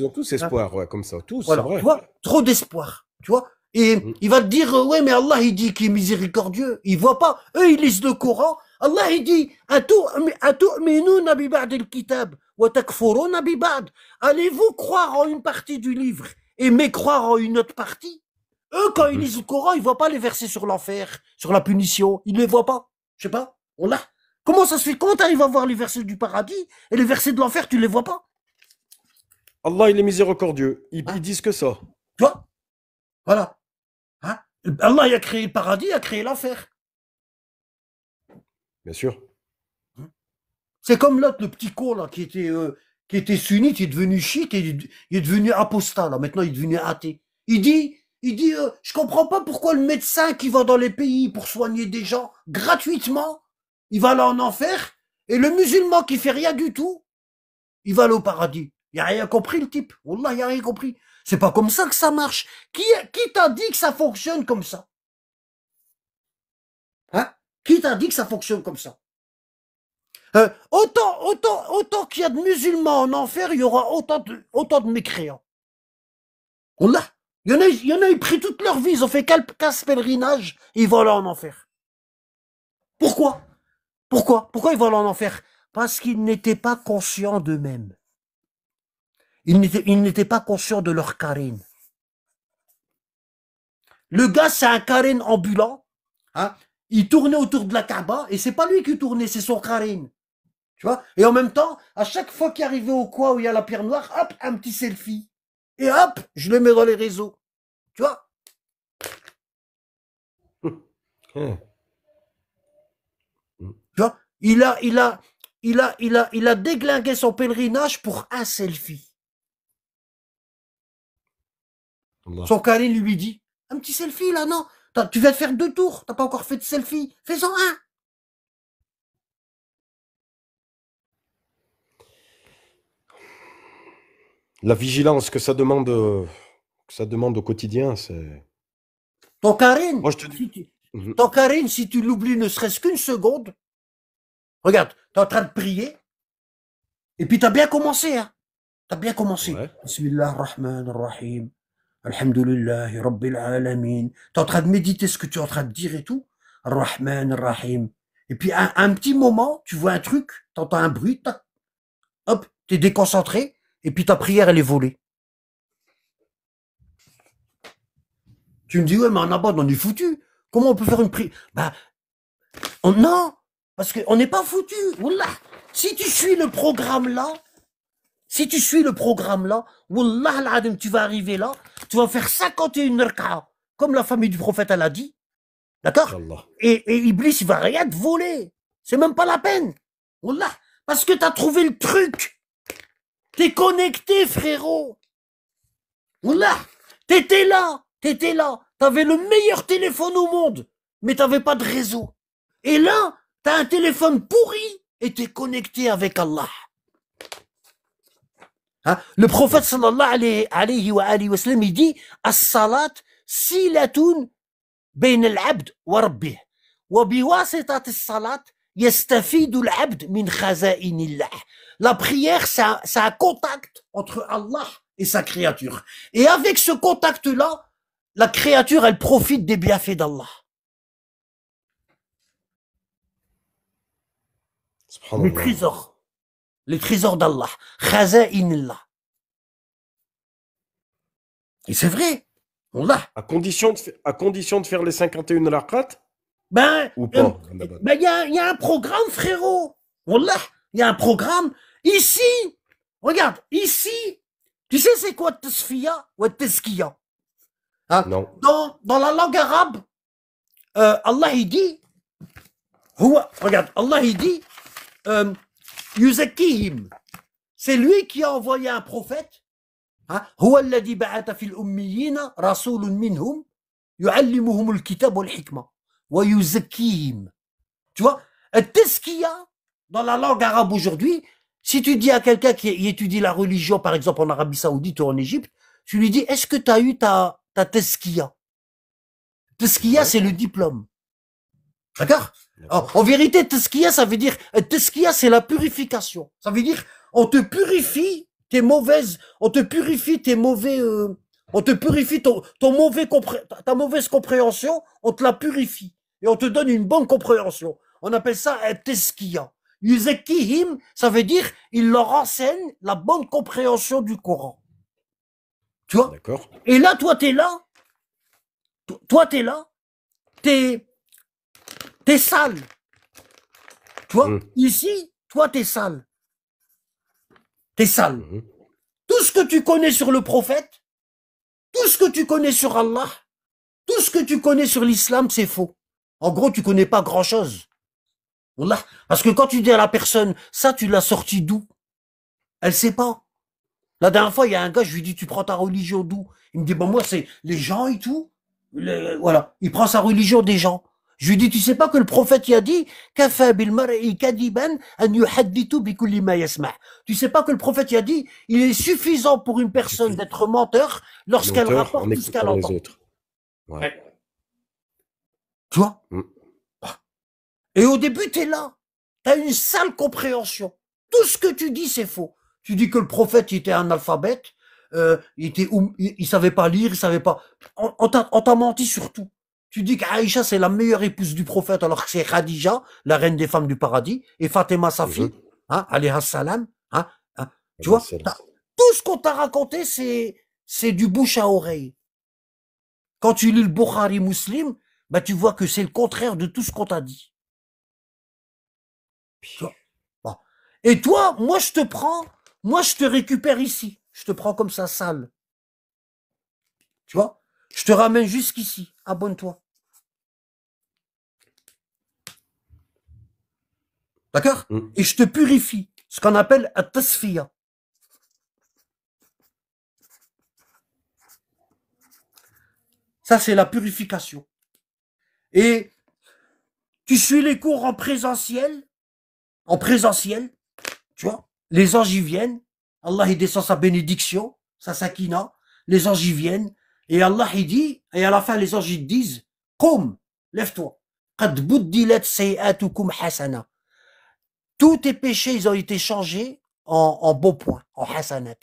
ont tous espoir, ouais, comme ça. Tous, Voilà. c'est vrai. Tu vois, trop d'espoir. Tu vois. Et il va te dire, ouais, mais Allah, il dit qu'il est miséricordieux. Il voit pas. Eux, ils lisent le Coran. Allah, il dit, Atu'minuna bi ba'd al-kitab wa takfuruna bi ba'd. Allez-vous croire en une partie du livre et mécroire en une autre partie? Eux, quand ils lisent le Coran, ils voient pas les versets sur l'enfer, sur la punition. Ils les voient pas. Je sais pas. Comment ça se fait? Comment t'arrives à voir les versets du paradis et les versets de l'enfer, tu les vois pas? Allah, il est miséricordieux. Ils disent que ça. Tu vois? Voilà. Hein? Allah, il a créé le paradis, il a créé l'enfer. Bien sûr. C'est comme l'autre, le petit con, là, qui était sunnite, il est devenu chiite, et il est devenu apostat, là. Maintenant, il est devenu athée. Je comprends pas pourquoi le médecin qui va dans les pays pour soigner des gens gratuitement, il va aller en enfer, et le musulman qui fait rien du tout, il va aller au paradis. Il a rien compris, le type. Wallah, il a rien compris. C'est pas comme ça que ça marche. Qui t'a dit que ça fonctionne comme ça? Hein? Qui t'a dit que ça fonctionne comme ça? Autant qu'il y a de musulmans en enfer, il y aura autant de mécréants. Wallah. Il y en a, ils prient toute leur vie, ils ont fait casse pèlerinage, et ils vont aller en enfer. Pourquoi? Pourquoi ils vont aller en enfer? Parce qu'ils n'étaient pas conscients d'eux-mêmes. Ils n'étaient pas conscients de leur carène. Le gars, c'est un carène ambulant. Hein? Il tournait autour de la Kaaba, et c'est pas lui qui tournait, c'est son carène. Tu vois? Et en même temps, à chaque fois qu'il arrivait au coin où il y a la pierre noire, hop, un petit selfie. Et hop, je le mets dans les réseaux. Tu vois? Hum. Tu vois? Il a déglingué son pèlerinage pour un selfie. Allah. Son Karim lui dit, un petit selfie là, non? Tu viens de faire 2 tours, t'as pas encore fait de selfie. Fais-en un. La vigilance que ça demande au quotidien, c'est. Ton Karim, Moi, je te dis. Mhm. ton Karim, si tu l'oublies ne serait-ce qu'une seconde, regarde, t'es en train de prier, et puis t'as bien commencé, hein. T'as bien commencé. Ouais. Bismillah ar-Rahman ar-Rahim. Alhamdulillahi Rabbil Alamin. T'es en train de méditer ce que tu es en train de dire et tout. Ar-Rahman ar-Rahim. Et puis, un petit moment, tu vois un truc, t'entends un bruit, tac, hop, t'es déconcentré, et puis ta prière, elle est volée. Tu me dis, ouais, mais en abad, on est foutu. Comment on peut faire une prière? Bah, non, parce qu'on n'est pas foutu. Wallah. Si tu suis le programme là, Wallah al-Adim, tu vas arriver là, tu vas faire 51 raka'a, comme la famille du prophète, elle a dit. D'accord? Inch'Allah. Et Iblis, il va rien te voler. C'est même pas la peine. Wallah. Parce que t'as trouvé le truc. T'es connecté, frérot. Wallah. T'étais là. T'avais le meilleur téléphone au monde, mais t'avais pas de réseau. Et là, t'as un téléphone pourri et t'es connecté avec Allah. Hein? Le prophète sallallahu alayhi wa sallam, il dit, as-salat silatun بين العبد وربه وبواسطة الصلاة يستفيد العبد من خزائن الله. La prière, c'est un contact entre Allah et sa créature. Et avec ce contact-là, la créature, elle profite des bienfaits d'Allah. Subhanallah. Les trésors d'Allah. Khaza'in Allah. Et c'est vrai. Allah. À condition de faire les 51 raqat Ben, ou pas? il y a un programme, frérot. Wallah, il y a un programme. Ici, regarde, ici, tu sais c'est quoi tasfiya ou tazkiya? Hein? Non. Dans la langue arabe, Allah il dit, regarde, Allah il dit, yuzakkihim. C'est lui qui a envoyé un prophète. هو الذي بعث في الأميين رسول منهم يعلمهم الكتاب والحكمة ويزكيهم. Tu vois, tazkiya, dans la langue arabe aujourd'hui, si tu dis à quelqu'un qui étudie la religion, par exemple en Arabie Saoudite ou en Égypte, tu lui dis, est-ce que tu as eu ta tazkiya? Tazkiya, c'est le diplôme. D'accord? En vérité, tazkiya, ça veut dire, tazkiya, c'est la purification. Ça veut dire, on te purifie tes mauvaises, on te purifie tes mauvais, on te purifie ta mauvaise compréhension, on te la purifie. Et on te donne une bonne compréhension. On appelle ça un tazkiya. Yuzakkihim, ça veut dire, il leur enseigne la bonne compréhension du Coran. Tu vois? D'accord. Et là, toi, t'es là. T'es sale. Tu vois? Ici, toi, t'es sale. T'es sale. Tout ce que tu connais sur le prophète, tout ce que tu connais sur Allah, tout ce que tu connais sur l'islam, c'est faux. En gros, tu connais pas grand-chose. Wallah. Parce que quand tu dis à la personne, ça, tu l'as sorti d'où? Elle sait pas. La dernière fois, il y a un gars, je lui dis, tu prends ta religion d'où? Il me dit, bon, moi, c'est les gens et tout. Voilà. Il prend sa religion des gens. Je lui dis, tu sais pas que le prophète y a dit, Kafa bil mar'i kadiban an yuhaddithu bi kulli ma yasma'. Tu sais pas que le prophète y a dit, il est suffisant pour une personne Suffit. d'être menteur lorsqu'elle Menteur en rapporte tout ce qu'elle écoutant les entend. autres. Ouais. Ouais. Tu vois? Mm. Et au début, t'es là. T'as une sale compréhension. Tout ce que tu dis, c'est faux. Tu dis que le prophète, il était un alphabète, il savait pas lire, il savait pas. On t'a menti sur tout. Tu dis qu'Aïcha, c'est la meilleure épouse du prophète, alors que c'est Khadija, la reine des femmes du paradis, et Fatima, sa fille, hein, alayha salam, hein. Tu vois? Tout ce qu'on t'a raconté, c'est du bouche à oreille. Quand tu lis le Bukhari Muslim, bah, tu vois que c'est le contraire de tout ce qu'on t'a dit. Tu vois? Bon. Et toi, moi, je te récupère ici. Je te prends comme ça, sale. Tu vois? Je te ramène jusqu'ici. Abonne-toi. D'accord? Et je te purifie. Ce qu'on appelle un tasfiya. Ça, c'est la purification. Et tu suis les cours en présentiel, tu vois. Les anges y viennent. Allah, il descend sa bénédiction, sa sakina. Les anges y viennent. Et Allah, il dit, et à la fin, les anges, ils disent, Qum, lève-toi. Qad buddilat sayi'atukum hasana. Tous tes péchés, ils ont été changés en bons points, en hasanat.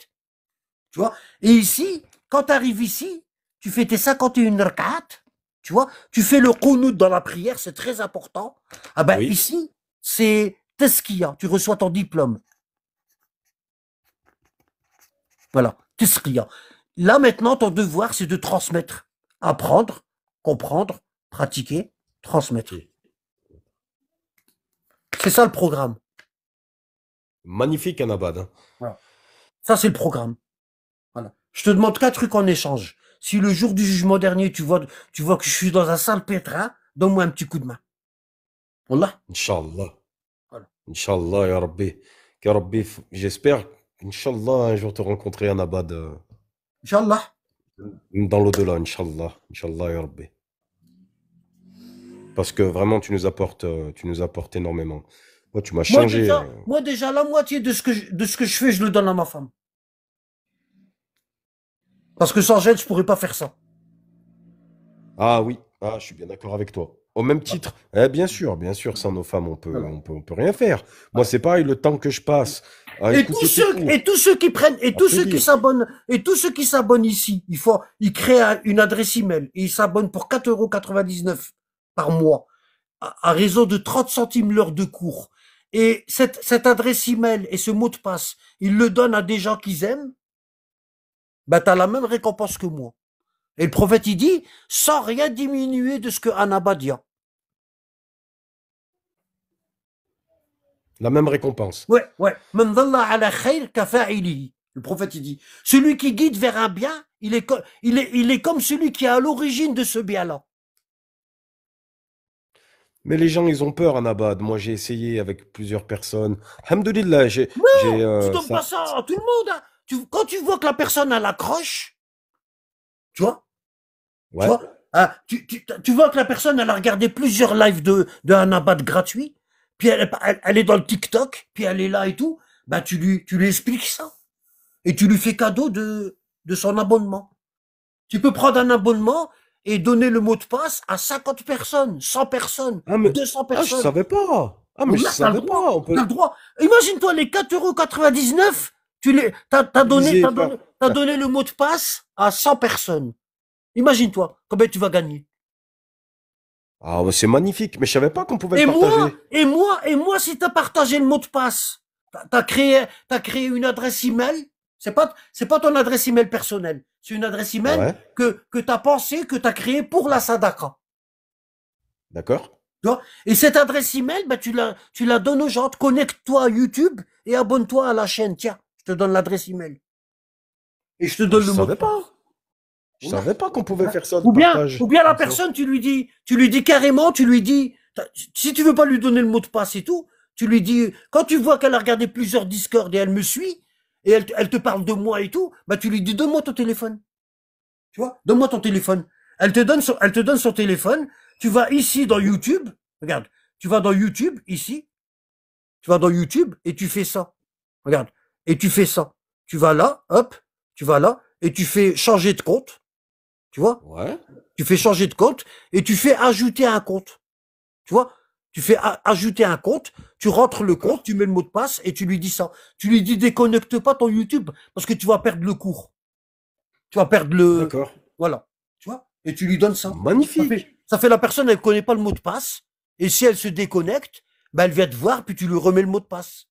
Tu vois? Et ici, quand tu arrives ici, tu fais tes 51 rak'at, tu vois? Tu fais le qunut dans la prière, c'est très important. Ah ben, Oui. ici, c'est tazkiya, tu reçois ton diplôme. Voilà, tazkiya. Là, maintenant, ton devoir, c'est de transmettre. Apprendre, comprendre, pratiquer, transmettre. C'est ça le programme. Magnifique, Anabad. Hein. Voilà. Ça, c'est le programme. Voilà. Je te demande 4 trucs en échange. Si le jour du jugement dernier, tu vois que je suis dans un sale pétrin, donne-moi un petit coup de main. Wallah. Inch'Allah. Voilà. Inch'Allah, ya Rabbi. Ya Rabbi, j'espère, Inch'Allah, un jour te rencontrer, Anabad, Inch'Allah. dans l'au-delà, Inch'Allah. Inch'Allah, ya Rabbi. Parce que vraiment, tu nous apportes énormément. Moi, tu m'as changé. Moi, déjà, la moitié de ce que je fais, je le donne à ma femme. Parce que sans elle, je pourrais pas faire ça. Ah oui, ah, je suis bien d'accord avec toi. Au même titre, bien sûr, sans nos femmes, on peut rien faire. Moi, c'est pareil, le temps que je passe à Et écouter tous ceux qui prennent, et tous ceux qui s'abonnent ici, ils créent une adresse email et ils s'abonnent pour 4,99 € par mois, à raison de 30 centimes l'heure de cours. Et cette adresse email et ce mot de passe, ils le donnent à des gens qu'ils aiment, bah, t'as la même récompense que moi. Et le prophète, il dit, sans rien diminuer de ce que Anaba dit. la même récompense. Ouais. Le prophète, il dit, celui qui guide vers un bien, il est comme celui qui est à l'origine de ce bien-là. Mais les gens, ils ont peur, Anabad. Moi, j'ai essayé avec plusieurs personnes. Alhamdoulilah, Tu donnes pas ça à tout le monde. Hein. Quand tu vois que la personne, elle accroche, tu vois, Ouais. tu vois que la personne, elle a regardé plusieurs lives de Anabad gratuit, puis elle est dans le TikTok, puis elle est là et tout, bah tu lui expliques ça. Et tu lui fais cadeau de son abonnement. Tu peux prendre un abonnement et donner le mot de passe à 50 personnes, 100 personnes, 200 personnes. Ah, je savais pas. Ah, mais je savais pas. T'as le droit. Imagine-toi les 4,99 €, t'as donné le mot de passe à 100 personnes. Imagine-toi combien tu vas gagner. Ah, c'est magnifique. Mais je savais pas qu'on pouvait le partager. Et moi, si t'as partagé le mot de passe, t'as créé une adresse email. C'est pas ton adresse email personnelle. C'est une adresse email que t'as pensé, que t'as créée pour la Sadaka. D'accord. Tu vois? Et cette adresse email, bah, tu la donnes aux gens. Connecte-toi à YouTube et abonne-toi à la chaîne. Tiens, je te donne l'adresse email. Et je te donne le mot de passe. Je savais pas qu'on pouvait faire ça. Ou bien la personne, tu lui dis carrément, tu lui dis, Si tu veux pas lui donner le mot de passe et tout, tu lui dis, quand tu vois qu'elle a regardé plusieurs Discord et elle me suit, et elle te parle de moi et tout, bah tu lui dis, donne-moi ton téléphone. Tu vois, donne-moi ton téléphone. Elle te donne son téléphone. Tu vas ici dans YouTube. Regarde, tu vas dans YouTube, ici. Tu vas dans YouTube et tu fais ça. Regarde. Et tu fais ça. Tu vas là, hop, tu vas là, et tu fais changer de compte. Tu vois? Ouais. Tu fais changer de compte et tu fais ajouter un compte. Tu vois? Tu fais ajouter un compte, tu rentres le compte, tu mets le mot de passe et tu lui dis ça. Tu lui dis déconnecte pas ton YouTube parce que tu vas perdre le cours. Tu vas perdre le, D'accord. voilà. Tu vois? Et tu lui donnes ça. Magnifique. Ça fait la personne, elle connaît pas le mot de passe. Et si elle se déconnecte, bah, elle vient te voir, puis tu lui remets le mot de passe.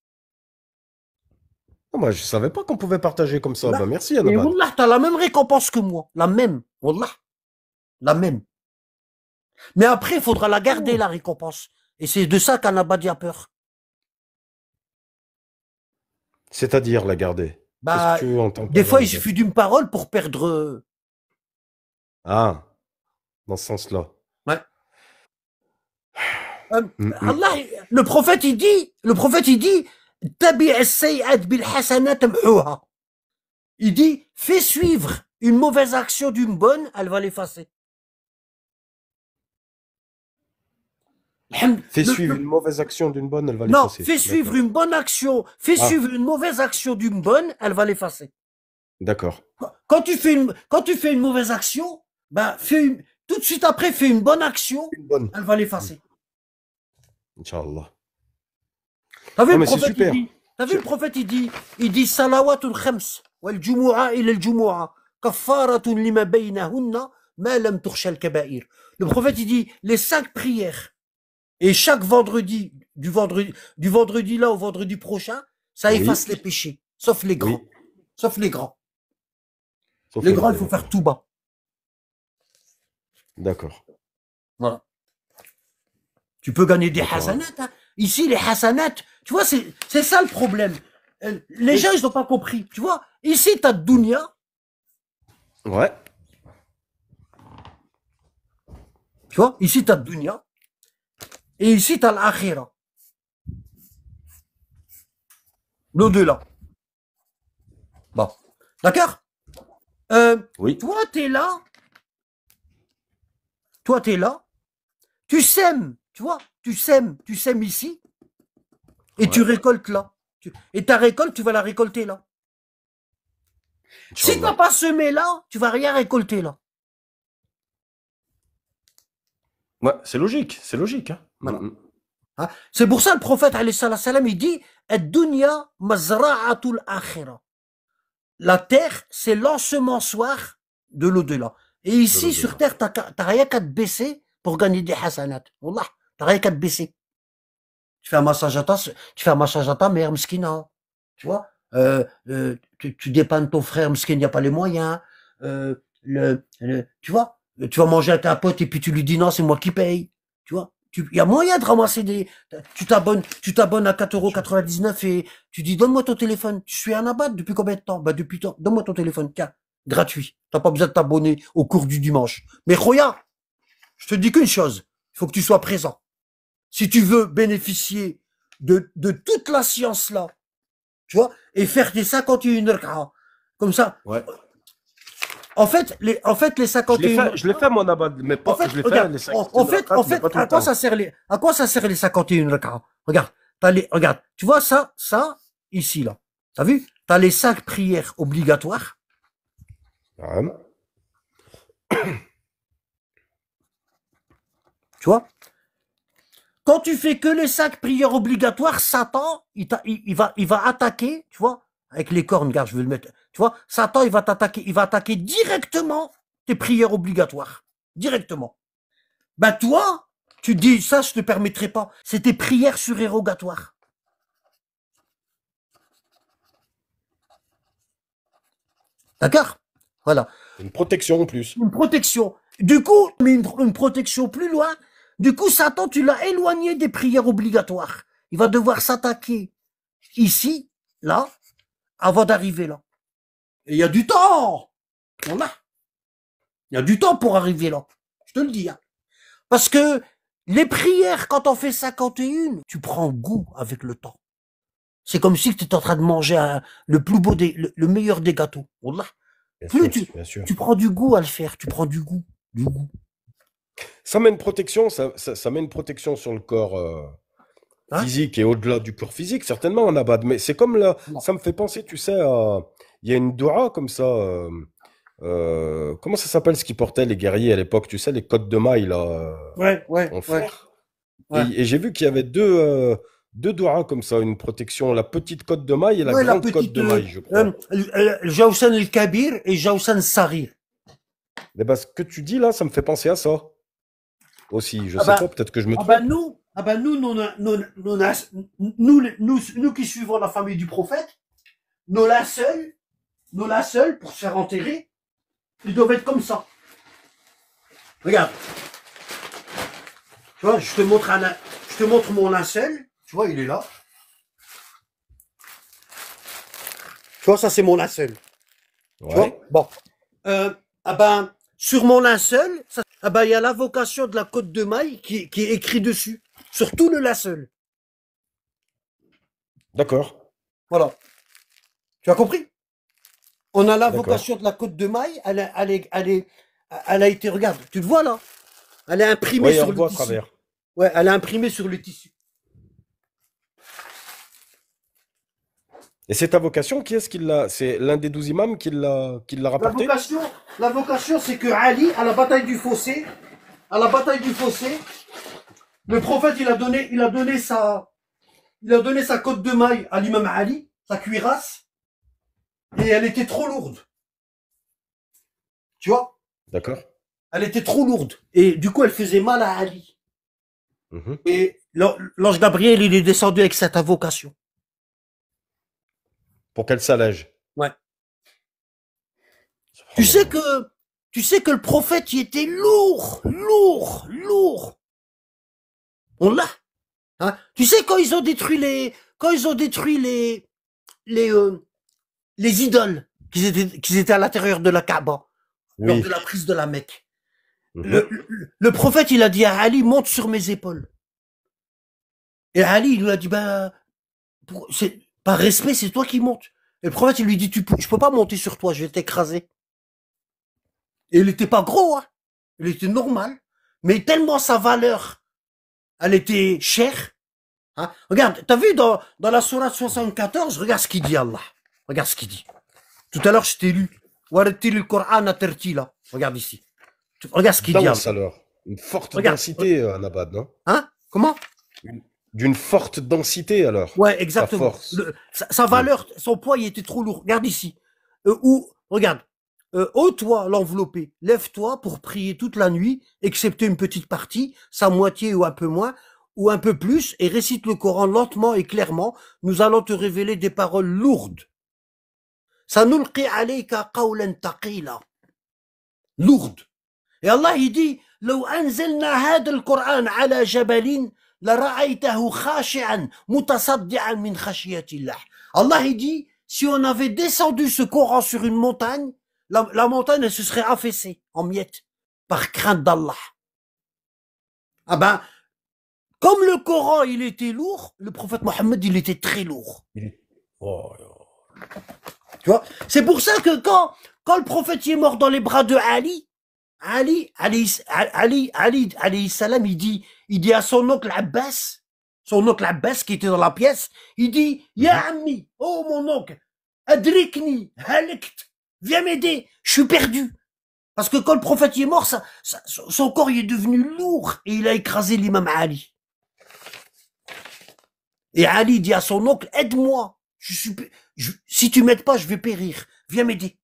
Oh, bah, je savais pas qu'on pouvait partager comme ça. Là. Bah, merci, Et Annabad. Wallah, t'as la même récompense que moi. La même. Wallah. La même. Mais après, il faudra la garder, la récompense. Et c'est de ça qu'Anabadi a peur. C'est-à-dire la garder. Qu'est-ce que Bah, tu entends des par fois, là, il Annabad? suffit d'une parole pour perdre, Ah, dans ce sens-là. ouais. Hum, hum. Allah, le prophète, il dit, tabi as-sayyi'at bil hasanat tamhuha. Il dit, fais suivre une mauvaise action d'une bonne, elle va l'effacer. Fais suivre une mauvaise action d'une bonne, elle va Non, l'effacer. fais suivre D'accord. une bonne action, fais Ah, suivre une mauvaise action d'une bonne, elle va l'effacer. d'accord. Quand tu fais une mauvaise action, bah, tout de suite après, fais une bonne action, Une bonne. elle va l'effacer. Inch'Allah. T'as vu Non, le mais c'est prophète, il super. dit, t'as vu le prophète, il dit, salawatul khams, wal jumu'a ila al jumu'a, kaffaratun lima baynahunna, ma lam tukhsha al kaba'ir. Le prophète, il dit, les 5 prières, et chaque vendredi, du vendredi là au vendredi prochain, ça Oui, efface les péchés, sauf les grands. oui. Sauf les grands. Sauf Les les grands, il grands, faut faire d'accord. tout bas. D'accord. Voilà. Tu peux gagner des D'accord. hasanats. Hein. Ici, les hasanats, tu vois, c'est ça le problème. Les gens, ils n'ont pas compris. Tu vois, ici, tu as dunya, Ouais. tu vois, ici, tu as dunya, et ici, tu as l'akhira, l'au-delà. Bon. D'accord. Oui. Toi, tu es là, toi, tu es là, tu sèmes, tu vois, tu sèmes ici, et tu Ouais. récoltes là. Et ta récolte, tu vas la récolter là. Si tu n'as Inch'Allah. pas semé là, tu vas rien récolter là. Ouais, c'est logique. C'est logique. Hein. Voilà. Mm. Hein. C'est pour ça le prophète, alayhi salam, il dit ad-dunya mazra'atul akhirah. La terre, c'est l'ensemençoir de l'au-delà. Et De ici, sur l'au-delà. terre, t'as rien qu'à te baisser pour gagner des hasanats. Wallah, t'as rien qu'à te baisser. Tu fais un massage à tu fais un massage à ta mère, mskina. Tu vois, tu dépannes ton frère, mskin, il n'y a pas les moyens. Tu vois, tu vas manger avec un pote et puis tu lui dis non, c'est moi qui paye. Tu vois, il y a moyen de ramasser des. Tu t'abonnes à 4,99 € et tu dis donne-moi ton téléphone. Tu suis un abat depuis combien de temps? Bah depuis temps. Donne-moi ton téléphone, tiens, gratuit. T'as pas besoin de t'abonner au cours du dimanche. Mais regarde, je te dis qu'une chose, il faut que tu sois présent. Si tu veux bénéficier de toute la science là, tu vois, et faire des 51 rak'a. Comme ça. Ouais. En fait, les 51 Je l'ai fait, mon abad, mais en pas, fait, je l'ai fait, regarde, les 50 rakats, mais pas tout le temps. à quoi ça sert les 51 rak'a? Regarde, regarde, tu vois ça, ici, là. T'as vu? T'as les 5 prières obligatoires, Ouais. tu vois? Quand tu fais que les 5 prières obligatoires, Satan, il va attaquer, tu vois, avec les cornes, regarde, je vais le mettre, tu vois, Satan, il va attaquer directement tes prières obligatoires. Directement. Bah, toi, tu dis, ça, je te permettrai pas. C'est tes prières surérogatoires. D'accord? Voilà. Une protection en plus. Une protection. Du coup, mais une protection plus loin. Du coup, Satan, tu l'as éloigné des prières obligatoires. Il va devoir s'attaquer ici, là, avant d'arriver là. Et il y a du temps. On a. Il y a du temps pour arriver là. Je te le dis. Hein. Parce que Les prières, quand on fait 51, tu prends goût avec le temps. C'est comme si tu étais en train de manger le plus beau le meilleur des gâteaux. Wallah. Bien Plus sûr, bien sûr. tu prends du goût à le faire, tu prends du goût, du goût. Ça met une protection, ça met une protection sur le corps Hein? physique et au-delà du corps physique, certainement, en abad. Mais c'est comme là, Non. ça me fait penser, tu sais, il y a une doua comme ça. Comment ça s'appelle ce qu'ils portaient les guerriers à l'époque? Tu sais, les cottes de mailles là, Ouais, ouais, en ouais, fer. ouais. Et j'ai vu qu'il y avait deux douras comme ça, une protection, la petite cotte de maille et la Ouais, la grande cotte petite de maille, je crois. Jawsan el-Kabir et Jawsan Sarir. Mais parce que tu dis là, ça me fait penser à ça aussi. Je Ah sais ben, pas, peut-être que je me ah ben trompe. nous, ah ben nous qui suivons la famille du prophète, nos linceuls pour se faire enterrer, ils doivent être comme ça. Regarde, tu vois, je te montre mon linceul, tu vois, il est là. Tu vois, ça c'est mon linceul. Tu vois, Ouais, bon. Ah ben, sur mon linceul, ah ben, il y a l'invocation de la côte de maille qui est écrit dessus, sur tout le linceul. d'accord, Voilà. Tu as compris? On a d'accord. l'invocation de la côte de maille, elle a été, regarde, tu te vois là? Elle est imprimée Oui, on sur le le voit à tissu. travers. Ouais, elle est imprimée sur le tissu. Et c'est ta vocation, qui est-ce qui l'a? C'est l'un des 12 imams qui l'a La rapporté? vocation, la vocation, c'est que Ali, à la bataille du fossé, le prophète, il a donné sa côte de maille à l'imam Ali, sa cuirasse, et elle était trop lourde. Tu vois? D'accord. Elle était trop lourde. Et du coup, elle faisait mal à Ali. Mhm. Et l'ange Gabriel, il est descendu avec cette invocation. Pour qu'elle s'allège. Ouais. Tu sais Subhanallah. que, tu sais que le prophète, il était lourd, lourd, lourd. On l'a. Hein? Tu sais quand ils ont détruit les, euh, les idoles qu'ils étaient à l'intérieur de la Kaaba lors de Oui. la prise de la Mecque. Mhm. Le prophète, il a dit à Ali, monte sur mes épaules. Et Ali, il lui a dit, ben, par respect, c'est toi qui montes. Et le prophète, il lui dit, je peux pas monter sur toi, je vais t'écraser. Et il était pas gros, hein. Il était normal. Mais tellement sa valeur, elle était chère. Hein. Regarde, t'as vu dans la sourate 74, regarde ce qu'il dit Allah. Regarde ce qu'il dit. Tout à l'heure, je t'ai lu. Warattil al-Qur'an tartila. Regarde ici. Regarde ce qu'il dit Allah. Danse alors. Une forte Regarde. densité, Nabad, non? Hein? Comment? Une- D'une forte densité alors. Ouais, Sa exactement. force. Sa Hmm. valeur, son poids, il était trop lourd. Regarde ici. Regarde. Toi, l'enveloppé, lève-toi pour prier toute la nuit, excepté une petite partie, sa moitié ou un peu moins, ou un peu plus, et récite le Coran lentement et clairement. Nous allons te révéler des paroles lourdes. Sanulqi alayka qawlan taqila. Lourdes. Et Allah, il dit, لو أنزلنا هذا القرآن على جبل لرأيته خاشعا متصدعا من خشية الله. Allah, il dit, si on avait descendu ce Coran sur une montagne, la montagne, elle se serait affaissée en miettes par crainte d'Allah. Ah ben, comme le Coran, il était lourd, le prophète Mohammed, il était très lourd. Oh, Tu vois? C'est pour ça que quand le prophète est mort dans les bras de Ali, salam, il dit à son oncle Abbas qui était dans la pièce, il dit, Ya mhm. Ammi, oh mon oncle, Adrikni, Halekt, viens m'aider, je suis perdu. Parce que quand le prophète est mort, son corps il est devenu lourd et il a écrasé l'imam Ali. Et Ali dit à son oncle, aide-moi, si tu m'aides pas, je vais périr, viens m'aider.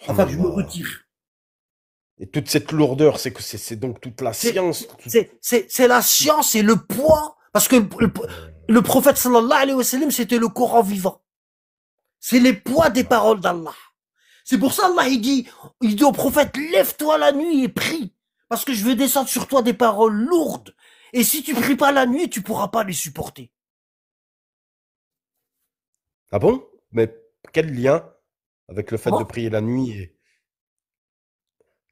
Enfin, je me Subhanallah. retire. Et toute cette lourdeur, c'est que c'est donc toute la science. C'est la science et le poids. Parce que le prophète sallallahu alayhi wa sallam, c'était le Coran vivant. C'est les poids des paroles d'Allah. C'est pour ça Allah, il dit au prophète, lève-toi la nuit et prie. Parce que je vais descendre sur toi des paroles lourdes. Et si tu pries pas la nuit, tu pourras pas les supporter. Ah bon? Mais quel lien avec le fait de Comment? prier la nuit et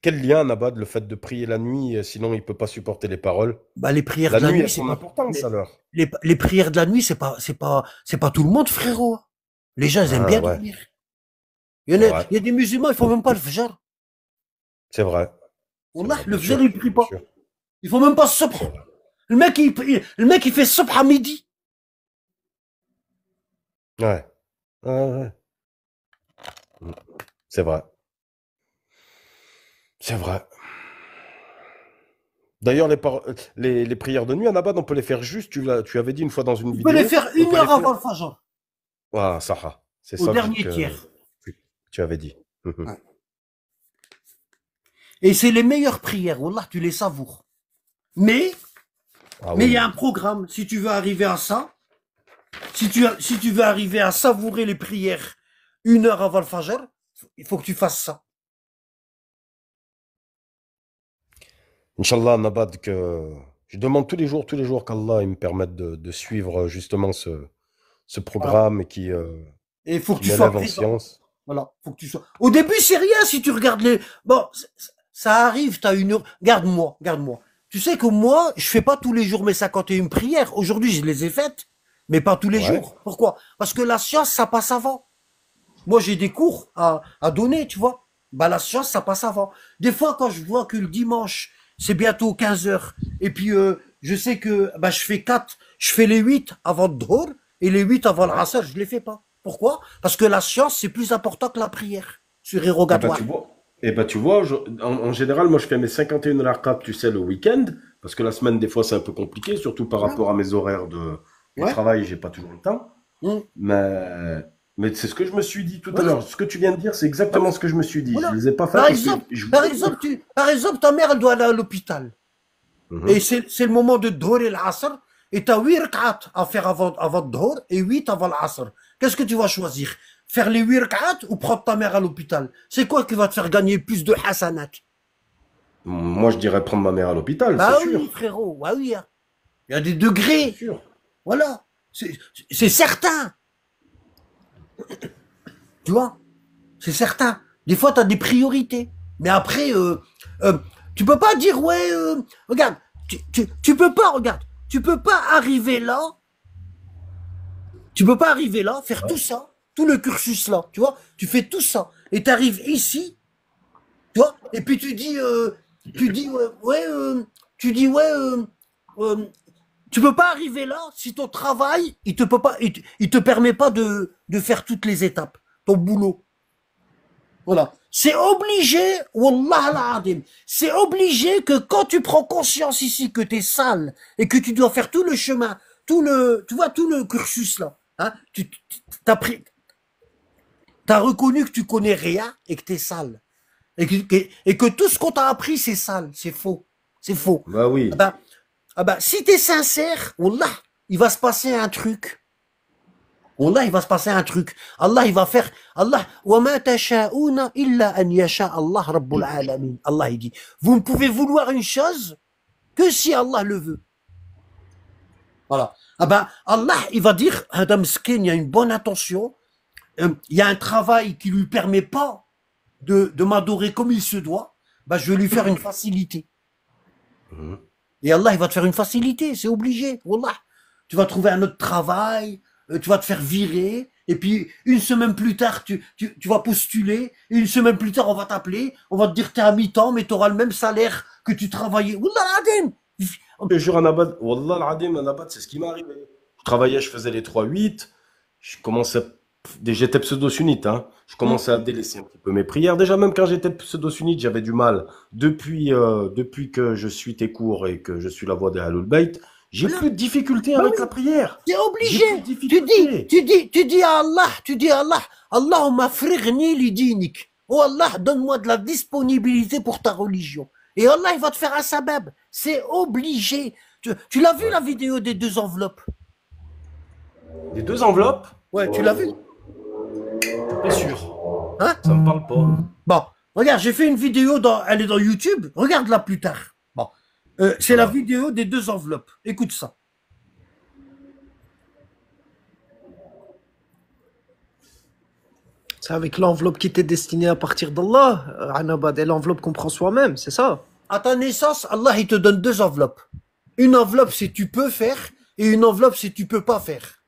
Quel lien, Nabad, le fait de prier la nuit, sinon il peut pas supporter les paroles? Bah, les prières La de la nuit nuit, a c'est son pas, importance les, alors. les prières de la nuit, c'est pas tout le monde, frérot. Les gens, ils aiment Ah bien ouais, dormir. c'est vrai, Il y a des musulmans, ils font même pas le fajr. c'est vrai, c'est Wallah, vrai, le bien fajr, sûr, il prie bien pas. sûr, Ils font même pas subh. c'est vrai. Le mec, il fait subh à midi. Ouais, ouais, ouais. Mm. C'est vrai, c'est vrai. D'ailleurs, les prières de nuit à Nabad, on peut les faire juste, tu avais dit une fois dans une Tu peux les vidéo, faire on une peut les heure faire. avant le fajr. Ah, Sarah, c'est Au ça dernier tiers. que tu avais dit. Mhm. Ouais. Et c'est les meilleures prières. Wallah, tu les savoures. Mais, Ah mais il y a un oui. programme. Si tu veux arriver à ça, si tu veux arriver à savourer les prières une heure avant le fajr, il faut que tu fasses ça. Inch'Allah, Nabad, que je demande tous les jours qu'Allah il me permette de suivre justement ce Voilà. programme et Et il faut que qui tu sois m'élève en présent. science. Voilà. Faut que tu sois. Au début, c'est rien si tu regardes les. Bon, ça arrive, t'as une heure. Garde-moi, garde-moi. Tu sais que moi, je fais pas tous les jours mes 51 prières. Aujourd'hui, je les ai faites, mais pas tous les Ouais, jours. Pourquoi? Parce que la science, ça passe avant. Moi, j'ai des cours à donner, tu vois. Bah, la science, ça passe avant. Des fois, quand je vois que le dimanche, c'est bientôt 15 heures, et puis je sais que bah, je fais les 8 avant le Dhuhr, et les 8 avant ouais. l'Asr, je les fais pas. Pourquoi? Parce que la science, c'est plus important que la prière. Eh ben, Surérogatoire. tu vois, en général, moi, je fais mes 51 rakats, tu sais, le week-end, parce que la semaine, des fois, c'est un peu compliqué, surtout par Voilà. rapport à mes horaires du Ouais. travail, j'ai pas toujours le temps. Hum. Mais c'est ce que je me suis dit tout à Voilà. l'heure. Ce que tu viens de dire, c'est Voilà. exactement ce que je me suis dit. Je Voilà. les ai pas fait parce que je voulais. Par exemple, ta mère, elle doit aller à l'hôpital. Et Mhm. c'est le moment de Dhuhr et l'Asr. Et tu as 8 rak'at à faire avant Dhuhr et 8 avant l'Asr. Qu'est-ce que tu vas choisir? Faire les 8 rak'at ou prendre ta mère à l'hôpital? C'est quoi qui va te faire gagner plus de hasanat? Moi, je dirais prendre ma mère à l'hôpital, c'est Bah oui, sûr. frérot. Bah oui, hein. Il y a des C'est degrés. sûr. Voilà. C'est certain. Tu vois? C'est certain. Des fois, tu as des priorités. Mais après, euh, tu peux pas dire, ouais, regarde, tu peux pas, regarde, tu peux pas arriver là. Tu peux pas arriver là, faire tout Ouais. ça, tout le cursus là, tu vois, tu fais tout ça, et tu arrives ici, tu vois, et puis tu dis, ouais, tu dis, ouais, euh, tu peux pas arriver là si ton travail, il te peut pas, il te permet pas de faire toutes les étapes, ton boulot. Voilà. C'est obligé, Wallah al-Adim, c'est obligé que quand tu prends conscience ici que tu es sale et que tu dois faire tout le chemin, tu vois, tout le cursus là, hein, t'as pris, t'as reconnu que tu connais rien et que tu es sale. Et que tout ce qu'on t'a appris, c'est sale, c'est faux. C'est faux. Bah Ah oui. ben, ah ben, si t'es sincère, Wallah, il va se passer un truc. Wallah, il va se passer un truc. Allah, il va faire. Allah, wa ma tasha'una illa an yasha Allah rabbul alamin. Allah, il dit, vous ne pouvez vouloir une chose que si Allah le veut. Voilà. Ah ben, Allah, il va dire, Adam Skin, il y a une bonne intention, il y a un travail qui lui permet pas de m'adorer comme il se doit, ben, je vais lui faire une facilité. Mhm. Et Allah, il va te faire une facilité, c'est obligé. Wallah. Tu vas trouver un autre travail, tu vas te faire virer, et puis une semaine plus tard, tu vas postuler, et une semaine plus tard, on va t'appeler, on va te dire que t'es à mi-temps, mais tu auras le même salaire que tu travaillais. Wallah, Adem. Je te jure, Anabad, Wallah al-Adim, Anabad, c'est ce qui m'est arrivé. Je travaillais, je faisais les 3-8. Je commençais, j'étais pseudo-sunnite, hein. Je commençais à délaisser un petit peu mes prières. Déjà, même quand j'étais pseudo-sunnite, j'avais du mal. Depuis que je suis tes cours et que je suis la voix des Ahlul Bayt, j'ai Voilà. plus de difficultés Bah avec la oui, prière. c'est J'ai obligé. plus de difficultés. Tu dis à Allah, Allahumma frighni li dinik. Oh Allah, donne-moi de la disponibilité pour ta religion. Et Allah, il va te faire un sabab. C'est obligé. Tu l'as vu Ouais. la vidéo des 2 enveloppes? Les 2 enveloppes, Ouais, tu l'as vu? pas sûr. Hein? Ça me parle pas. Bon, regarde, j'ai fait une vidéo, elle est dans YouTube. Regarde-la plus tard. Bon, c'est la Voilà. vidéo des 2 enveloppes. Écoute ça. C'est avec l'enveloppe qui t'est destinée à partir d'Allah, Anabad, et l'enveloppe qu'on prend soi-même, c'est ça? À ta naissance, Allah, il te donne deux enveloppes. Une enveloppe, c'est tu peux faire, et une enveloppe, c'est tu peux pas faire.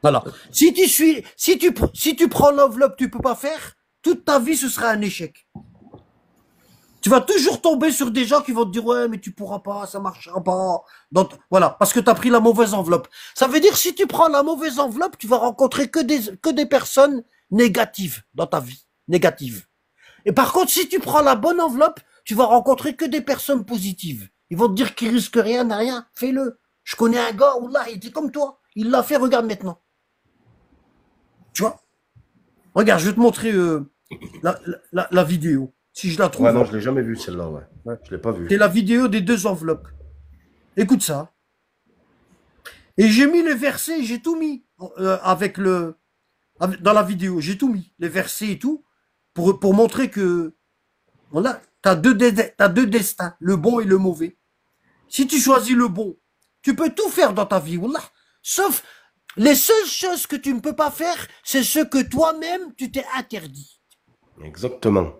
Voilà. Si tu prends l'enveloppe, tu peux pas faire, toute ta vie, ce sera un échec. Tu vas toujours tomber sur des gens qui vont te dire, ouais, mais tu pourras pas, ça marchera pas. Donc, voilà. Parce que tu as pris la mauvaise enveloppe. Ça veut dire, si tu prends la mauvaise enveloppe, tu vas rencontrer que des personnes négatives dans ta vie. Négatives. Et par contre, si tu prends la bonne enveloppe, tu vas rencontrer que des personnes positives. Ils vont te dire qu'ils risquent rien, n'a rien. Fais-le. Je connais un gars, là, il était comme toi. Il l'a fait, regarde maintenant. Tu vois? Regarde, je vais te montrer la vidéo. Si je la trouve. Ouais, non, je l'ai jamais vue celle-là, ouais. Je l'ai pas vue. C'est la vidéo des deux enveloppes. Écoute ça. Et j'ai mis les versets, j'ai tout mis dans la vidéo. J'ai tout mis, les versets et tout, pour montrer que voilà, t'as deux destins, le bon et le mauvais. Si tu choisis le bon, tu peux tout faire dans ta vie, wallah. Sauf les seules choses que tu ne peux pas faire, c'est ce que toi-même tu t'es interdit. Exactement.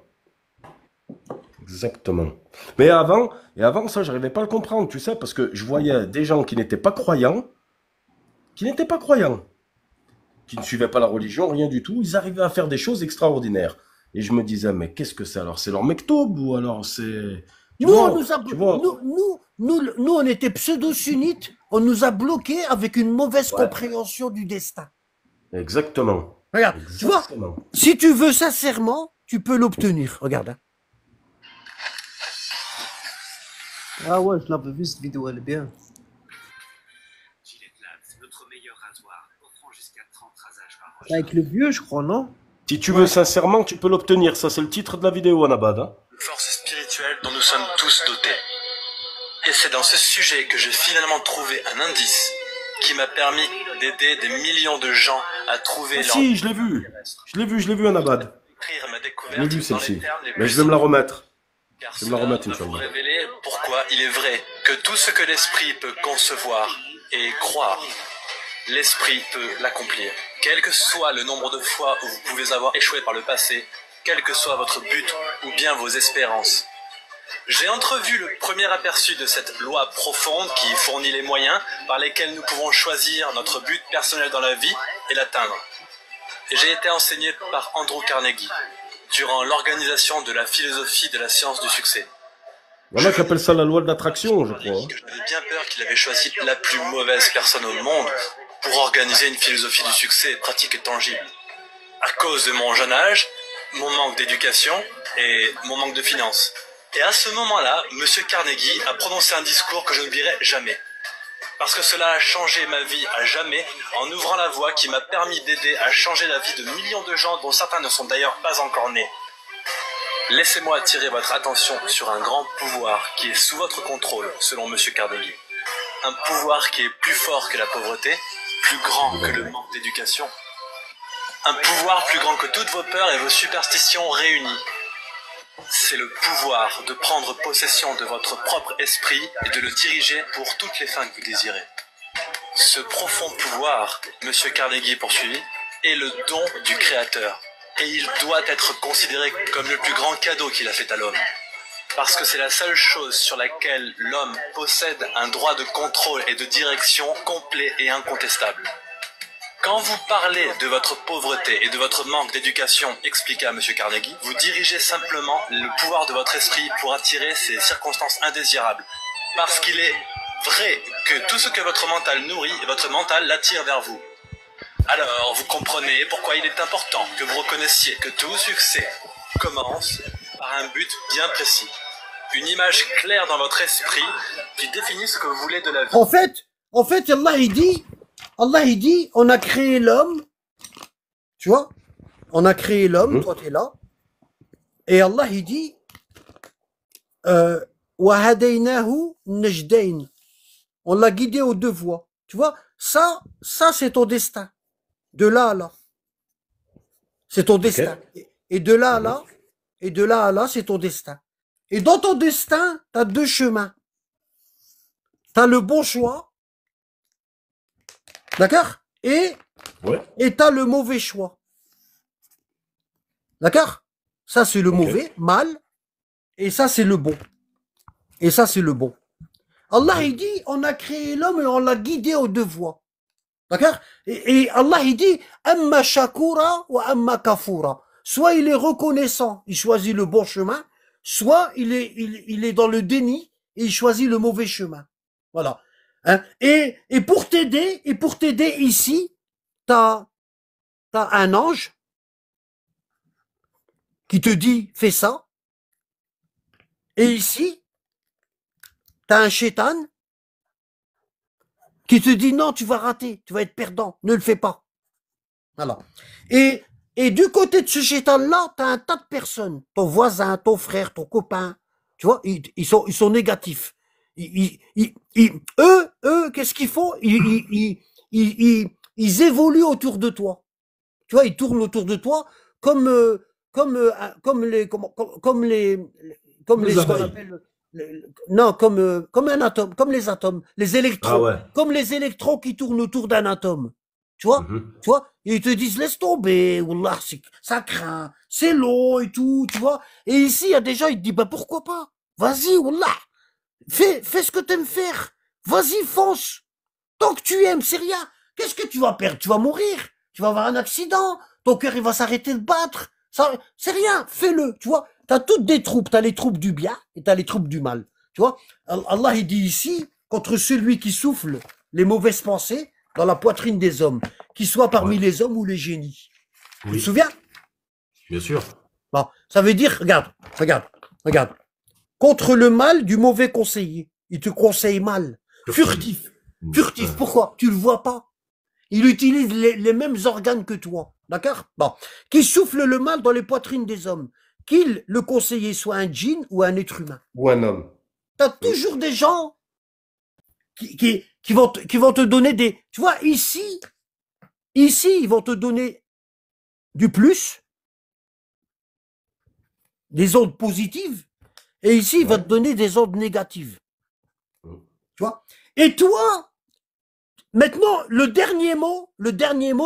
Exactement. Mais avant ça, j'arrivais pas à le comprendre, tu sais, parce que je voyais des gens qui n'étaient pas croyants, qui ne suivaient pas la religion, rien du tout, ils arrivaient à faire des choses extraordinaires. Et je me disais, mais qu'est-ce que c'est alors? C'est leur mektoub ou alors c'est... Nous, on était pseudo-sunnites, on nous a bloqués avec une mauvaise compréhension du destin. Exactement. Regarde, Exactement. tu vois, si tu veux sincèrement, tu peux l'obtenir. Regarde. Hein. Ah ouais, je l'avais vu cette vidéo, elle est bien. Notre meilleur rasoir, offrant jusqu'à 30 rasages par an. Avec le vieux, je crois, non? Si tu veux sincèrement, tu peux l'obtenir. Ça, c'est le titre de la vidéo, Anabad. Hein. Force spirituelle dont nous sommes tous dotés. Et c'est dans ce sujet que j'ai finalement trouvé un indice qui m'a permis d'aider des millions de gens à trouver leur... Si, je l'ai vu. Je l'ai vu, Anabad. Écrire ma Je l'ai découverte vu, dans les celle-ci. termes les Mais plus je vais me la remettre. car Je vais me la remettre, cela va vous Inch'Allah. révéler pourquoi il est vrai que tout ce que l'esprit peut concevoir et croire, l'esprit peut l'accomplir. Quel que soit le nombre de fois où vous pouvez avoir échoué par le passé, quel que soit votre but ou bien vos espérances. J'ai entrevu le premier aperçu de cette loi profonde qui fournit les moyens par lesquels nous pouvons choisir notre but personnel dans la vie et l'atteindre. J'ai été enseigné par Andrew Carnegie durant l'organisation de la philosophie de la science du succès. Voilà qui appelle ça la loi de l'attraction, je crois. Hein. J'avais bien peur qu'il avait choisi la plus mauvaise personne au monde pour organiser une philosophie du succès pratique et tangible. À cause de mon jeune âge, mon manque d'éducation et mon manque de finances. Et à ce moment-là, Monsieur Carnegie a prononcé un discours que je n'oublierai jamais. Parce que cela a changé ma vie à jamais en ouvrant la voie qui m'a permis d'aider à changer la vie de millions de gens dont certains ne sont d'ailleurs pas encore nés. Laissez-moi attirer votre attention sur un grand pouvoir qui est sous votre contrôle, selon Monsieur Carnegie. Un pouvoir qui est plus fort que la pauvreté, plus grand que le manque d'éducation. Un pouvoir plus grand que toutes vos peurs et vos superstitions réunies. C'est le pouvoir de prendre possession de votre propre esprit et de le diriger pour toutes les fins que vous désirez. Ce profond pouvoir, Monsieur Carnegie poursuivit, est le don du Créateur. Et il doit être considéré comme le plus grand cadeau qu'il a fait à l'homme. Parce que c'est la seule chose sur laquelle l'homme possède un droit de contrôle et de direction complet et incontestable. Quand vous parlez de votre pauvreté et de votre manque d'éducation, expliqua M. Carnegie, vous dirigez simplement le pouvoir de votre esprit pour attirer ces circonstances indésirables. Parce qu'il est vrai que tout ce que votre mental nourrit, votre mental l'attire vers vous. Alors, vous comprenez pourquoi il est important que vous reconnaissiez que tout succès commence par un but bien précis. Une image claire dans votre esprit qui définit ce que vous voulez de la vie. En fait, Allah il dit, on a créé l'homme, tu vois, on a créé l'homme, toi t'es là, et Allah il dit, وَهَدَيْنَاهُ نَجْدَيْنِ. On l'a guidé aux deux voies, tu vois, ça c'est ton destin, de là à là, c'est ton destin, et de là à là, c'est ton destin. Et dans ton destin, t'as deux chemins, t'as le bon choix. D'accord? Et t'as le mauvais choix. D'accord? Ça, c'est le Ok. mauvais, mal, et ça, c'est le bon. Et ça, c'est le bon. Allah, il dit, on a créé l'homme et on l'a guidé aux deux voies. D'accord? Et Allah, il dit, amma shakura ou amma kafura. Soit il est reconnaissant, il choisit le bon chemin, soit il est dans le déni et il choisit le mauvais chemin. Voilà. Hein? Et pour t'aider ici, t'as un ange qui te dit, fais ça. Et ici, t'as un shaitan qui te dit, non, tu vas rater, tu vas être perdant, ne le fais pas. Voilà. Et du côté de ce shaitan-là, t'as un tas de personnes. Ton voisin, ton frère, ton copain. Tu vois, ils sont négatifs. Eux, qu'est-ce qu'ils font? Ils évoluent autour de toi. Tu vois, ils tournent autour de toi comme Les ce qu'on abeilles. appelle non, comme un atome, comme les atomes, les Ah électrons, ouais. comme les électrons qui tournent autour d'un atome. Tu vois? Mhm. Tu vois? Et ils te disent, laisse tomber, Wallah, ça craint, c'est long et tout, tu vois? Et ici, il y a des gens, ils te disent, bah, pourquoi pas? Vas-y, Wallah, fais ce que t'aimes faire. Vas-y, fonce. Tant que tu aimes, c'est rien. Qu'est-ce que tu vas perdre? Tu vas mourir. Tu vas avoir un accident. Ton cœur, il va s'arrêter de battre. Ça, c'est rien. Fais-le. Tu vois? T'as toutes des troupes. T'as les troupes du bien et t'as les troupes du mal. Tu vois? Allah, il dit ici, contre celui qui souffle les mauvaises pensées dans la poitrine des hommes, qu'il soit parmi Ouais. les hommes ou les génies. Tu te Oui, souviens? bien sûr. Bon, ça veut dire, regarde. Contre le mal du mauvais conseiller. Il te conseille mal. Furtif. Furtif. Ouais. Pourquoi? Tu le vois pas. Il utilise les mêmes organes que toi. D'accord? Bon. Qui souffle le mal dans les poitrines des hommes. Qu'il, le conseiller, soit un djinn ou un être humain. Ou un homme. T'as toujours des gens qui vont te donner des, tu vois, ici, ils vont te donner du plus, des ondes positives, et ici, il va Ouais. te donner des ondes négatives. Mm. Tu vois? Et toi, maintenant, le dernier mot,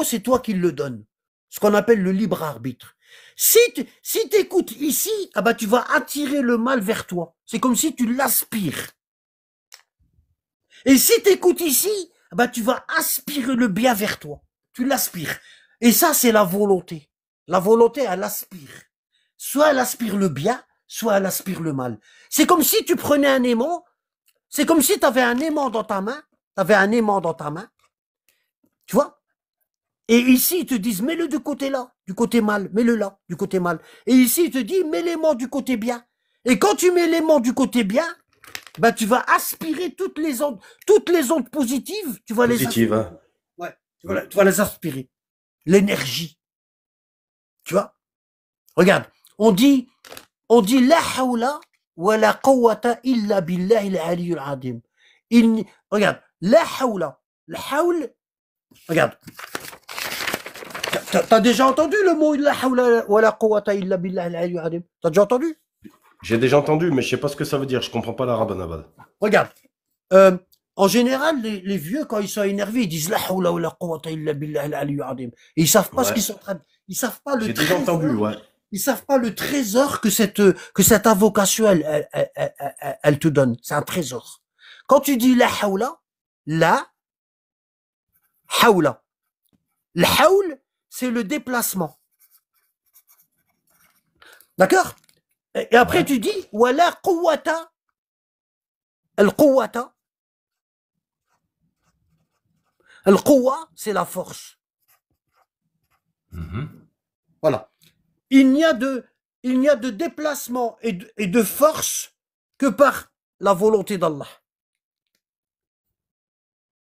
c'est toi qui le donnes. Ce qu'on appelle le libre arbitre. Si t'écoutes ici, ah bah, tu vas attirer le mal vers toi. C'est comme si tu l'aspires. Et si t'écoutes ici, ah bah, tu vas aspirer le bien vers toi. Tu l'aspires. Et ça, c'est la volonté. La volonté, elle aspire. Soit elle aspire le bien, soit elle aspire le mal. C'est comme si tu prenais un aimant. C'est comme si tu avais un aimant dans ta main. T'avais un aimant dans ta main. Tu vois? Et ici, ils te disent, mets-le du côté là, du côté mal, mets-le là, du côté mal. Et ici, ils te disent, mets l'aimant du côté bien. Et quand tu mets l'aimant du côté bien, bah, tu vas aspirer toutes les ondes positives, tu vas les Positive, aspirer. hein. Ouais, tu vas les aspirer. L'énergie. Tu vois? Regarde, on dit, la hawla wa la quwwata illa billahi al-aliyyul azim. Regarde, la hawla, la hawl, regarde. T'as déjà entendu le mot la hawla wa la quwwata illa billahi al-aliyyul azim? T'as déjà entendu? J'ai déjà entendu, mais je sais pas ce que ça veut dire. Je comprends pas l'arabe, Nabal. Regarde, en général, les vieux, quand ils sont énervés, ils disent la hawla wa la quwwata illa billahi al-aliyyul azim. Et ils savent pas ce Ouais. qu'ils sont en train de, ils savent pas le J'ai déjà trésor. entendu, ouais. Ils savent pas le trésor que cette invocation, elle te donne. C'est un trésor. Quand tu dis la hawla, la hawla. Le hawl, c'est le déplacement. D'accord? Et après, Ouais. tu dis, wala quwwata. Al-quwwata. Al-quwwa, c'est la force. Mhm. Voilà. Il n'y a de déplacement et de force que par la volonté d'Allah.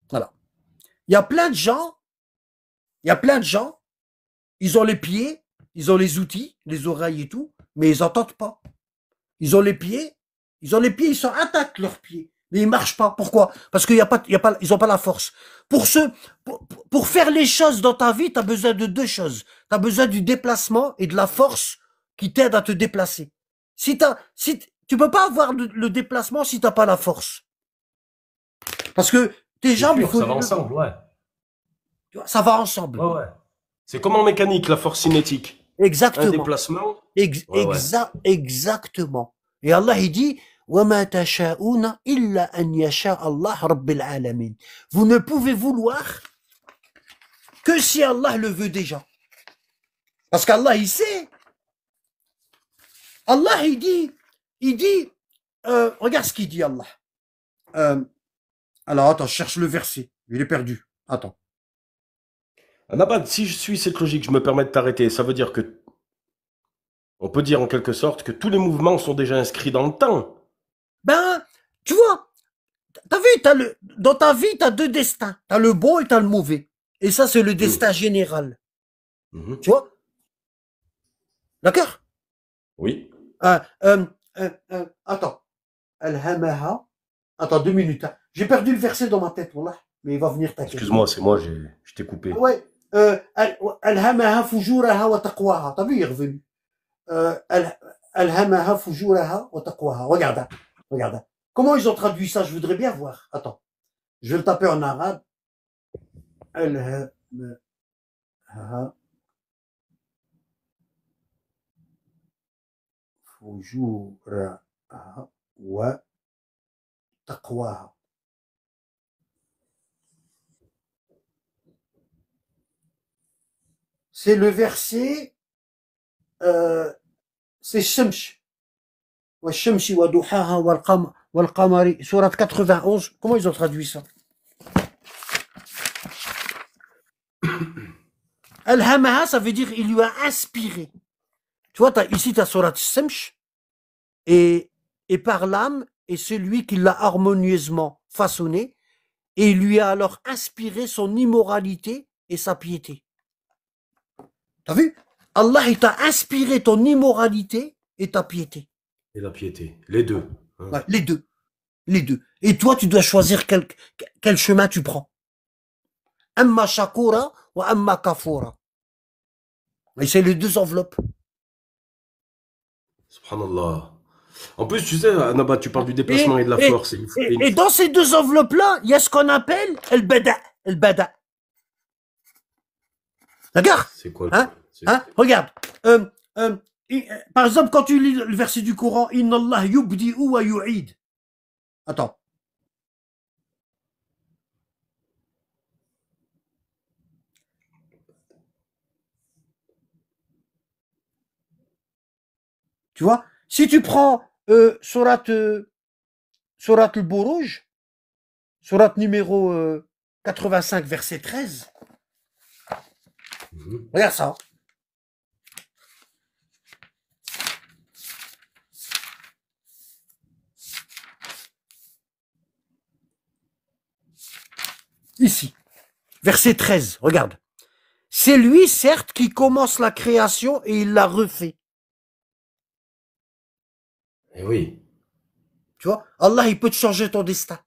Voilà. Il y a plein de gens, ils ont les pieds, ils ont les outils, les oreilles et tout, mais ils n'entendent pas. Ils ont les pieds, ils sont intacts leurs pieds, mais ils marchent pas. Pourquoi? Parce qu'ils ont pas la force. Pour faire les choses dans ta vie, tu as besoin de deux choses. Tu as besoin du déplacement et de la force qui t'aide à te déplacer. Tu peux pas avoir le déplacement si t'as pas la force. Parce que tes jambes, il faut ça va ensemble, ouais. ça va ensemble. Ouais, ouais. C'est comme en mécanique, la force cinétique. Un Exactement. déplacement. Ouais, ouais. Exactement. Et Allah, il dit, وَمَا تَشَاءُونَ إِلَّا أَنْ يَشَاءَ اللَّهُ رَبِّ الْعَالَمِينَ. Vous ne pouvez vouloir que si Allah le veut déjà. Parce qu'Allah, il sait. Allah, il dit, regarde ce qu'il dit, Allah. Alors, attends, je cherche le verset. Il est perdu. Attends. Anabad, si je suis cette logique, je me permets de t'arrêter. Ça veut dire que, on peut dire en quelque sorte que tous les mouvements sont déjà inscrits dans le temps. Ben, tu vois, t'as vu, dans ta vie, t'as deux destins. T'as le bon et t'as le mauvais. Et ça, c'est le destin général. Mhm. Tu vois? D'accord? Oui. Attends. Alhamaha. Attends, 2 minutes. Hein. J'ai perdu le verset dans ma tête, voilà. Mais il va venir t'inquiète. Excuse-moi, c'est moi, je t'ai coupé. Ouais. Alhamaha fujuraha wa taqwaha. T'as vu, il est revenu. Alhamaha fujuraha wa taqwaha. Regarde, hein. Regarde. Hein. Comment ils ont traduit ça? Je voudrais bien voir. Attends. Je vais le taper en arabe. Alhamaha fujuraha wa taqwaha. C'est le verset, c'est Shemsh. Wa Shemshi wa duhaha wal qamari. Surat 91. Comment ils ont traduit ça? Al-Hamaha, ça veut dire il lui a inspiré. Tu vois, ici, tu as Surat Shemsh. Et par l'âme, et celui qui l'a harmonieusement façonné, et il lui a alors inspiré son immoralité et sa piété. T'as vu? Allah, il t'a inspiré ton immoralité et ta piété. Et la piété. Les deux. Hein. Ouais, les deux. Les deux. Et toi, tu dois choisir quel chemin tu prends. Amma shakura ou amma kafura. Et c'est les deux enveloppes. Subhanallah. En plus, tu sais, Anaba, tu parles du déplacement et de la force. Et dans ces deux enveloppes-là, il y a ce qu'on appelle el bada. El bada. Regarde. C'est quoi hein? Regarde. Par exemple, quand tu lis le verset du Coran, Inna Allah yubdi'u wa yu'id. Attends. Tu vois, si tu prends Surat al-Buruj, Surat numéro 85, verset 13, regarde ça. Ici, verset 13, regarde. C'est lui, certes, qui commence la création et il la refait. Eh oui. Tu vois, Allah, il peut te changer ton destin.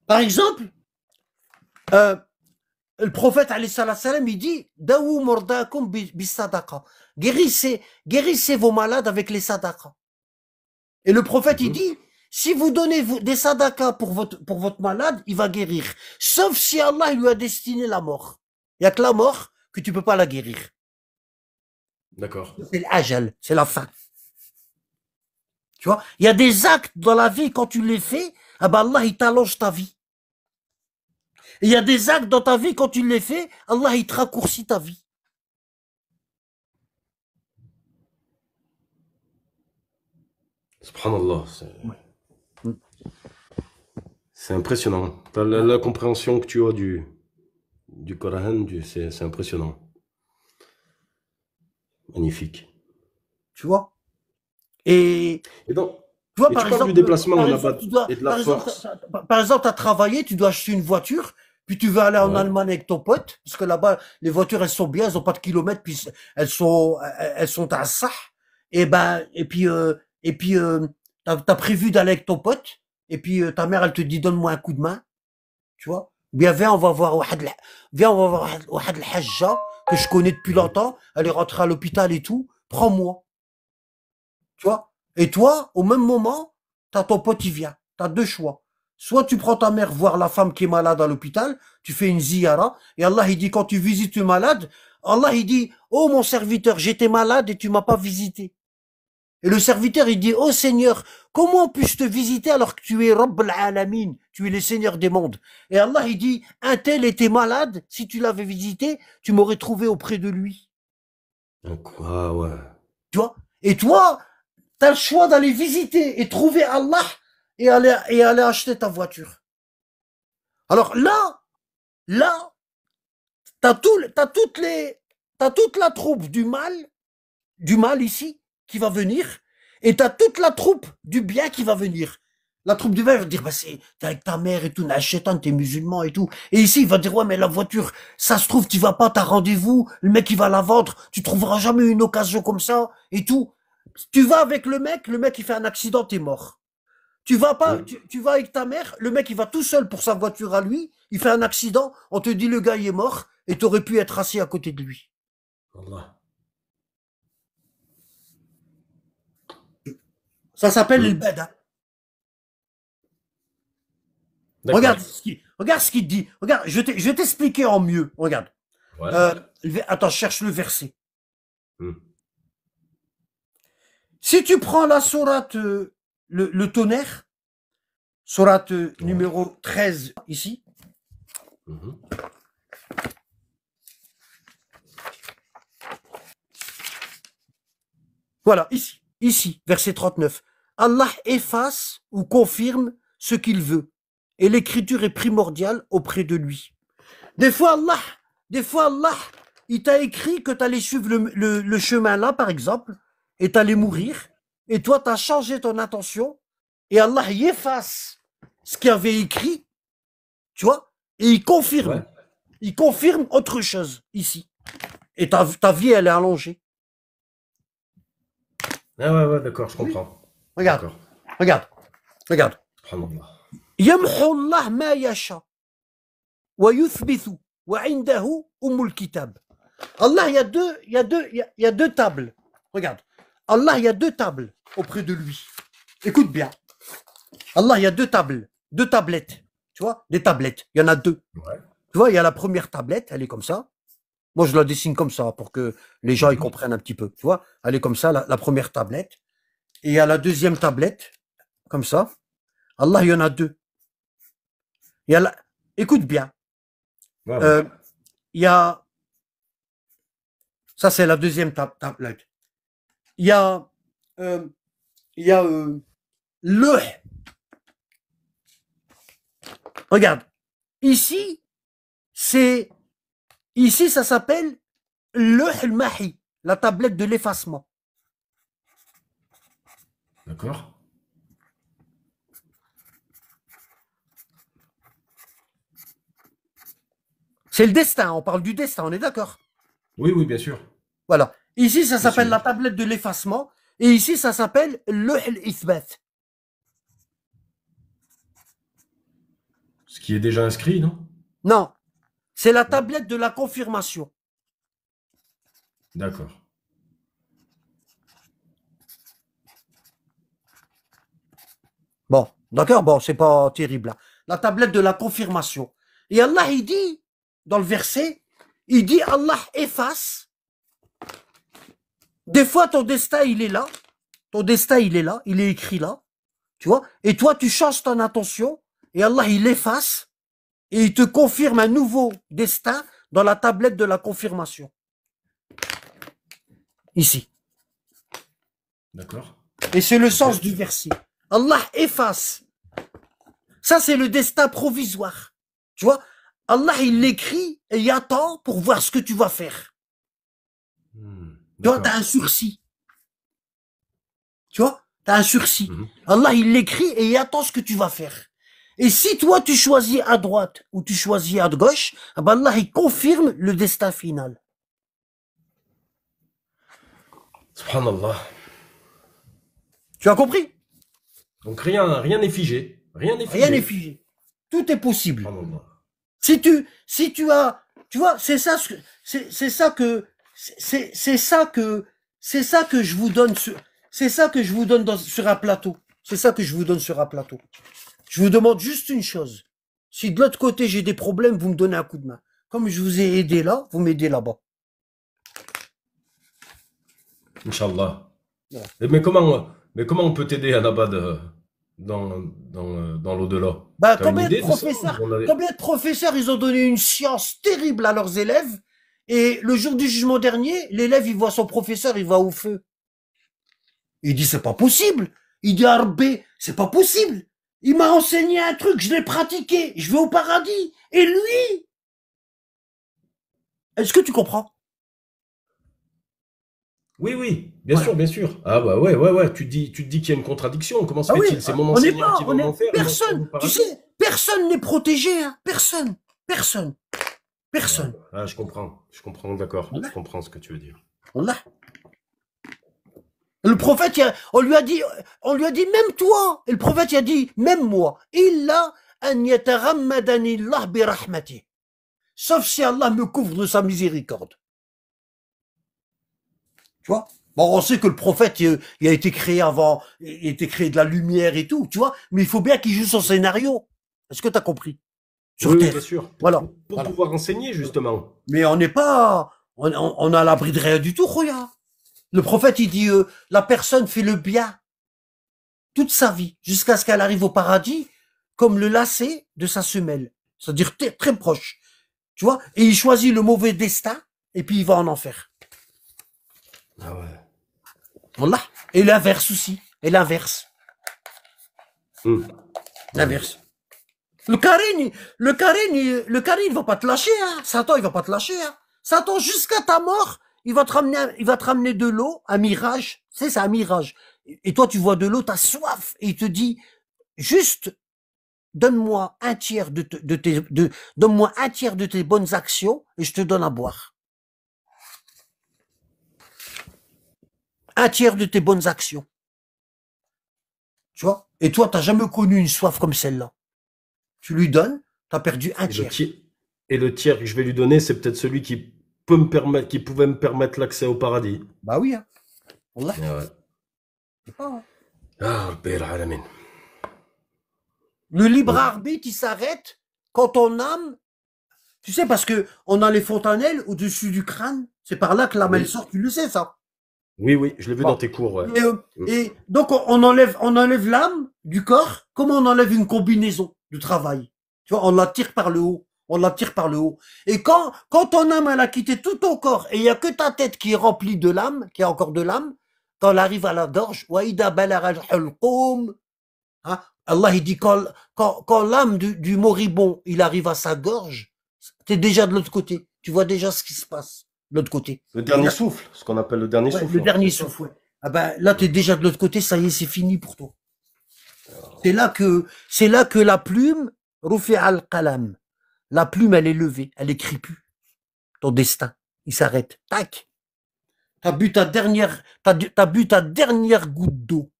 Par exemple, le prophète, alayhi salam, il dit, Dawu mordakum bis sadaqa. Guérissez vos malades avec les sadaqas. Et le prophète, il dit, si vous donnez des sadaqas pour votre malade, il va guérir. Sauf si Allah lui a destiné la mort. Il n'y a que la mort que tu peux pas la guérir. D'accord. C'est l'ajal, c'est la fin. Tu vois, il y a des actes dans la vie, quand tu les fais, ah ben Allah, il t'allonge ta vie. Et il y a des actes dans ta vie, quand tu les fais, Allah, il te raccourcit ta vie. Subhanallah. C'est impressionnant. La compréhension que tu as du Coran, c'est impressionnant. Magnifique. Tu vois? Et donc, tu vois, et par tu parles exemple, du déplacement par en exemple, abat et de la force. Par exemple, tu as travaillé, tu dois acheter une voiture, puis tu veux aller en Ouais. Allemagne avec ton pote, parce que là-bas, les voitures, elles sont bien, elles ont pas de kilomètres, puis elles sont à ça. Et puis, t'as prévu d'aller avec ton pote, et puis ta mère, elle te dit, donne-moi un coup de main, tu vois. Bien, viens, on va voir Wahad al-Hajja, que je connais depuis longtemps, elle est rentrée à l'hôpital et tout, prends-moi. Tu vois? Et toi, au même moment, t'as ton pote, il vient. T'as deux choix. Soit tu prends ta mère voir la femme qui est malade à l'hôpital, tu fais une ziyara, et Allah, il dit, quand tu visites une malade, Allah, il dit, oh mon serviteur, j'étais malade et tu m'as pas visité. Et le serviteur, il dit, oh Seigneur, comment puis-je te visiter alors que tu es Rabb al-Alamin, tu es le Seigneur des mondes. Et Allah, il dit, un tel était malade, si tu l'avais visité, tu m'aurais trouvé auprès de lui. Donc, ah ouais. Tu vois? Et toi, t'as le choix d'aller visiter et trouver Allah et aller acheter ta voiture. Alors là, t'as toute la troupe du mal ici, qui va venir, et t'as toute la troupe du bien qui va venir. La troupe du bien va dire, bah t'es avec ta mère et tout, Nachétan, t'es musulman et tout. Et ici, il va dire, ouais, mais la voiture, ça se trouve, tu vas pas, t'as rendez-vous, le mec, il va la vendre, tu trouveras jamais une occasion comme ça, et tout. Tu vas avec le mec, il fait un accident, t'es mort. Tu vas pas, tu vas avec ta mère, le mec, il va tout seul pour sa voiture à lui, il fait un accident, on te dit, le gars, il est mort, et t'aurais pu être assis à côté de lui. Allah. Ça s'appelle le bada. D'accord. Regarde ce qu'il dit. Regarde, je vais t'expliquer en mieux. Regarde. Ouais. Attends, je cherche le verset. Hmm. Si tu prends la sourate, le tonnerre, sourate numéro 13, ici. Mhm. Voilà, ici, verset 39. Allah efface ou confirme ce qu'il veut. Et l'écriture est primordiale auprès de lui. Des fois, Allah, il t'a écrit que tu allais suivre le chemin là, par exemple, et tu allais mourir. Et toi, tu as changé ton intention. Et Allah, il efface ce qu'il avait écrit. Tu vois? Et il confirme. Ouais. Il confirme autre chose, ici. Et ta vie, elle est allongée. Ah ouais, d'accord, je comprends. Regarde, D'accord. regarde. Subhanallah. يمحو الله ما يشاء ويثبت وعنده أم الكتاب. Allah, il y a deux tables. Regarde. Allah, il y a deux tables auprès de lui. Écoute bien. Allah, il y a deux tables, deux tablettes. Tu vois, des tablettes. Il y en a deux. Ouais. Tu vois, il y a la première tablette, elle est comme ça. Moi, je la dessine comme ça pour que les gens ils comprennent un petit peu. Tu vois, elle est comme ça, la première tablette. Et il y a la deuxième tablette, comme ça. Allah, il y en a deux. Il y a la... Écoute bien. Ouais, ouais. Il y a... Ça, c'est la deuxième tablette. Il y a... le... Regarde. Ici, ça s'appelle le mahi, la tablette de l'effacement. D'accord. C'est le destin, on parle du destin, on est d'accord? Oui, oui, bien sûr. Voilà. Ici, ça Bien s'appelle sûr. la tablette de l'effacement. Et ici, ça s'appelle le ithbat. Ce qui est déjà inscrit, non? Non. C'est la tablette de la confirmation. D'accord. Bon, d'accord, bon, c'est pas terrible. Hein. La tablette de la confirmation. Et Allah, il dit, dans le verset, il dit, Allah efface. Des fois, ton destin, il est là. Ton destin, il est là. Il est écrit là. Tu vois? Et toi, tu changes ton intention. Et Allah, il efface. Et il te confirme un nouveau destin dans la tablette de la confirmation. Ici. D'accord. Et c'est le sens du verset. Allah efface. Ça, c'est le destin provisoire. Tu vois? Allah, il l'écrit et il attend pour voir ce que tu vas faire. Tu vois, t'as un sursis. Tu vois? T'as un sursis. Allah, il l'écrit et il attend ce que tu vas faire. Et si toi, tu choisis à droite ou tu choisis à gauche, eh ben Allah, il confirme le destin final. Subhanallah. Tu as compris? Donc rien n'est figé. Rien n'est figé. Rien n'est figé. Tout est possible. Subhanallah. Si tu as, tu vois, c'est ça que je vous donne sur un plateau. C'est ça que je vous donne sur un plateau. Je vous demande juste une chose. Si de l'autre côté j'ai des problèmes, vous me donnez un coup de main. Comme je vous ai aidé là, vous m'aidez là-bas. Inch'Allah. Voilà. Mais comment on peut t'aider, Anabad, dans l'au-delà? Bah, T'as une idée de ça? combien de professeurs, ils ont donné une science terrible à leurs élèves, et le jour du jugement dernier, l'élève, il voit son professeur, il va au feu. Il dit, c'est pas possible. Il dit, Arbé, c'est pas possible. Il m'a enseigné un truc, je l'ai pratiqué, je vais au paradis. Et lui, est-ce que tu comprends? Oui, oui, bien Voilà. sûr, bien sûr. Ah bah ouais. Tu te dis qu'il y a une contradiction. Comment se Ah oui, fait-il? C'est mon on n'est enseignant pas, qui va m'en faire. Il m'en faire au personne, tu paradis. sais, personne n'est protégé, hein. Personne, personne, Ouais, personne. ah, je comprends, d'accord. Voilà. Je comprends ce que tu veux dire. Voilà. Le prophète, on lui a dit, même toi. Et le prophète, il a dit, même moi. Illa an yatarammadani Allah bi rahmati. Sauf si Allah me couvre de sa miséricorde. Tu vois? Bon, on sait que le prophète, il a été créé avant, il a été créé de la lumière et tout, tu vois? Mais il faut bien qu'il joue son scénario. Est-ce que tu as compris? Sur Oui, Terre. bien sûr. Voilà. Pour Voilà. pouvoir enseigner, justement. Mais on n'est pas, on a à l'abri de rien du tout, regarde. Le prophète, il dit, la personne fait le bien toute sa vie, jusqu'à ce qu'elle arrive au paradis, comme le lacet de sa semelle. C'est-à-dire très proche. Tu vois? Et il choisit le mauvais destin, et puis il va en enfer. Ah ouais. Voilà. Et l'inverse aussi. Et l'inverse. Hum. L'inverse. Le Karim, il va pas te lâcher, hein. Satan, il va pas te lâcher, hein. Satan, jusqu'à ta mort, il va te ramener de l'eau, un mirage. C'est un mirage. Et toi, tu vois de l'eau, t'as soif. Et il te dit, juste, donne-moi un tiers donne-moi un tiers de tes bonnes actions et je te donne à boire. Un tiers de tes bonnes actions. Tu vois? Et toi, t'as jamais connu une soif comme celle-là. Tu lui donnes, t'as perdu un tiers. Et le tiers que je vais lui donner, c'est peut-être celui qui pouvait me permettre l'accès au paradis. Bah oui, hein. Wallah. Ah ouais. C'est pas, hein. Ah, Rabbil Alamin. Le libre arbitre, il s'arrête quand ton âme, tu sais, parce que on a les fontanelles au-dessus du crâne. C'est par là que l'âme, elle sort. Tu le sais, ça. Oui, je l'ai vu Bon. dans tes cours, ouais. Et donc, on enlève l'âme du corps, comme on enlève une combinaison de travail. Tu vois, on la tire par le haut. On la tire par le haut. Et quand ton âme, elle a quitté tout ton corps, et il y a que ta tête qui est remplie de l'âme, qui a encore de l'âme, quand elle arrive à la gorge, وَإِذَا بَلَغَ الْحُلْقُومَ, hein, Allah, il dit, quand l'âme du moribond, il arrive à sa gorge, t'es déjà de l'autre côté. Tu vois déjà ce qui se passe de l'autre côté. Le dernier souffle, ce qu'on appelle le dernier Ouais, souffle. le dernier souffle, ouais. Ah ben, là, t'es déjà de l'autre côté, ça y est, c'est fini pour toi. C'est là que la plume, rufi al-qalam. La plume, elle est levée, elle écrit plus. Ton destin, il s'arrête. Tac. T'as bu ta dernière goutte d'eau.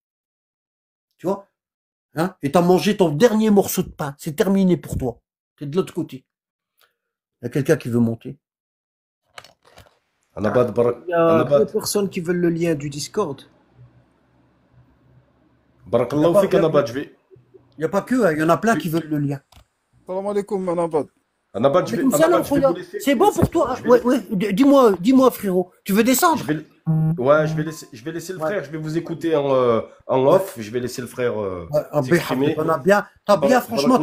Tu vois? Hein? Et t'as mangé ton dernier morceau de pain. C'est terminé pour toi. T'es de l'autre côté. Il y a quelqu'un qui veut monter. Anabad, Il y a Anabad. deux personnes qui veulent le lien du Discord. Barakallahu fik, Anabad, Il n'y a pas que, hein, il y en a plein qui veulent le lien. Salam alaikum, Anabad. Anabad, je vais vous laisser. C'est bon pour toi. Ouais. Dis-moi, frérot. Tu veux descendre? Je vais laisser le frère, je vais vous écouter en off, je vais laisser le frère s'exprimer. Franchement,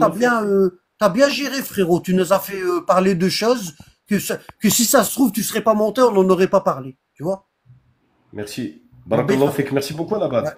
t'as bien géré, frérot. Tu nous as fait parler de choses que si ça se trouve, tu serais pas monté, on n'en aurait pas parlé. Tu vois? Merci. Barakallahu fik, merci beaucoup, Anabad. Ouais.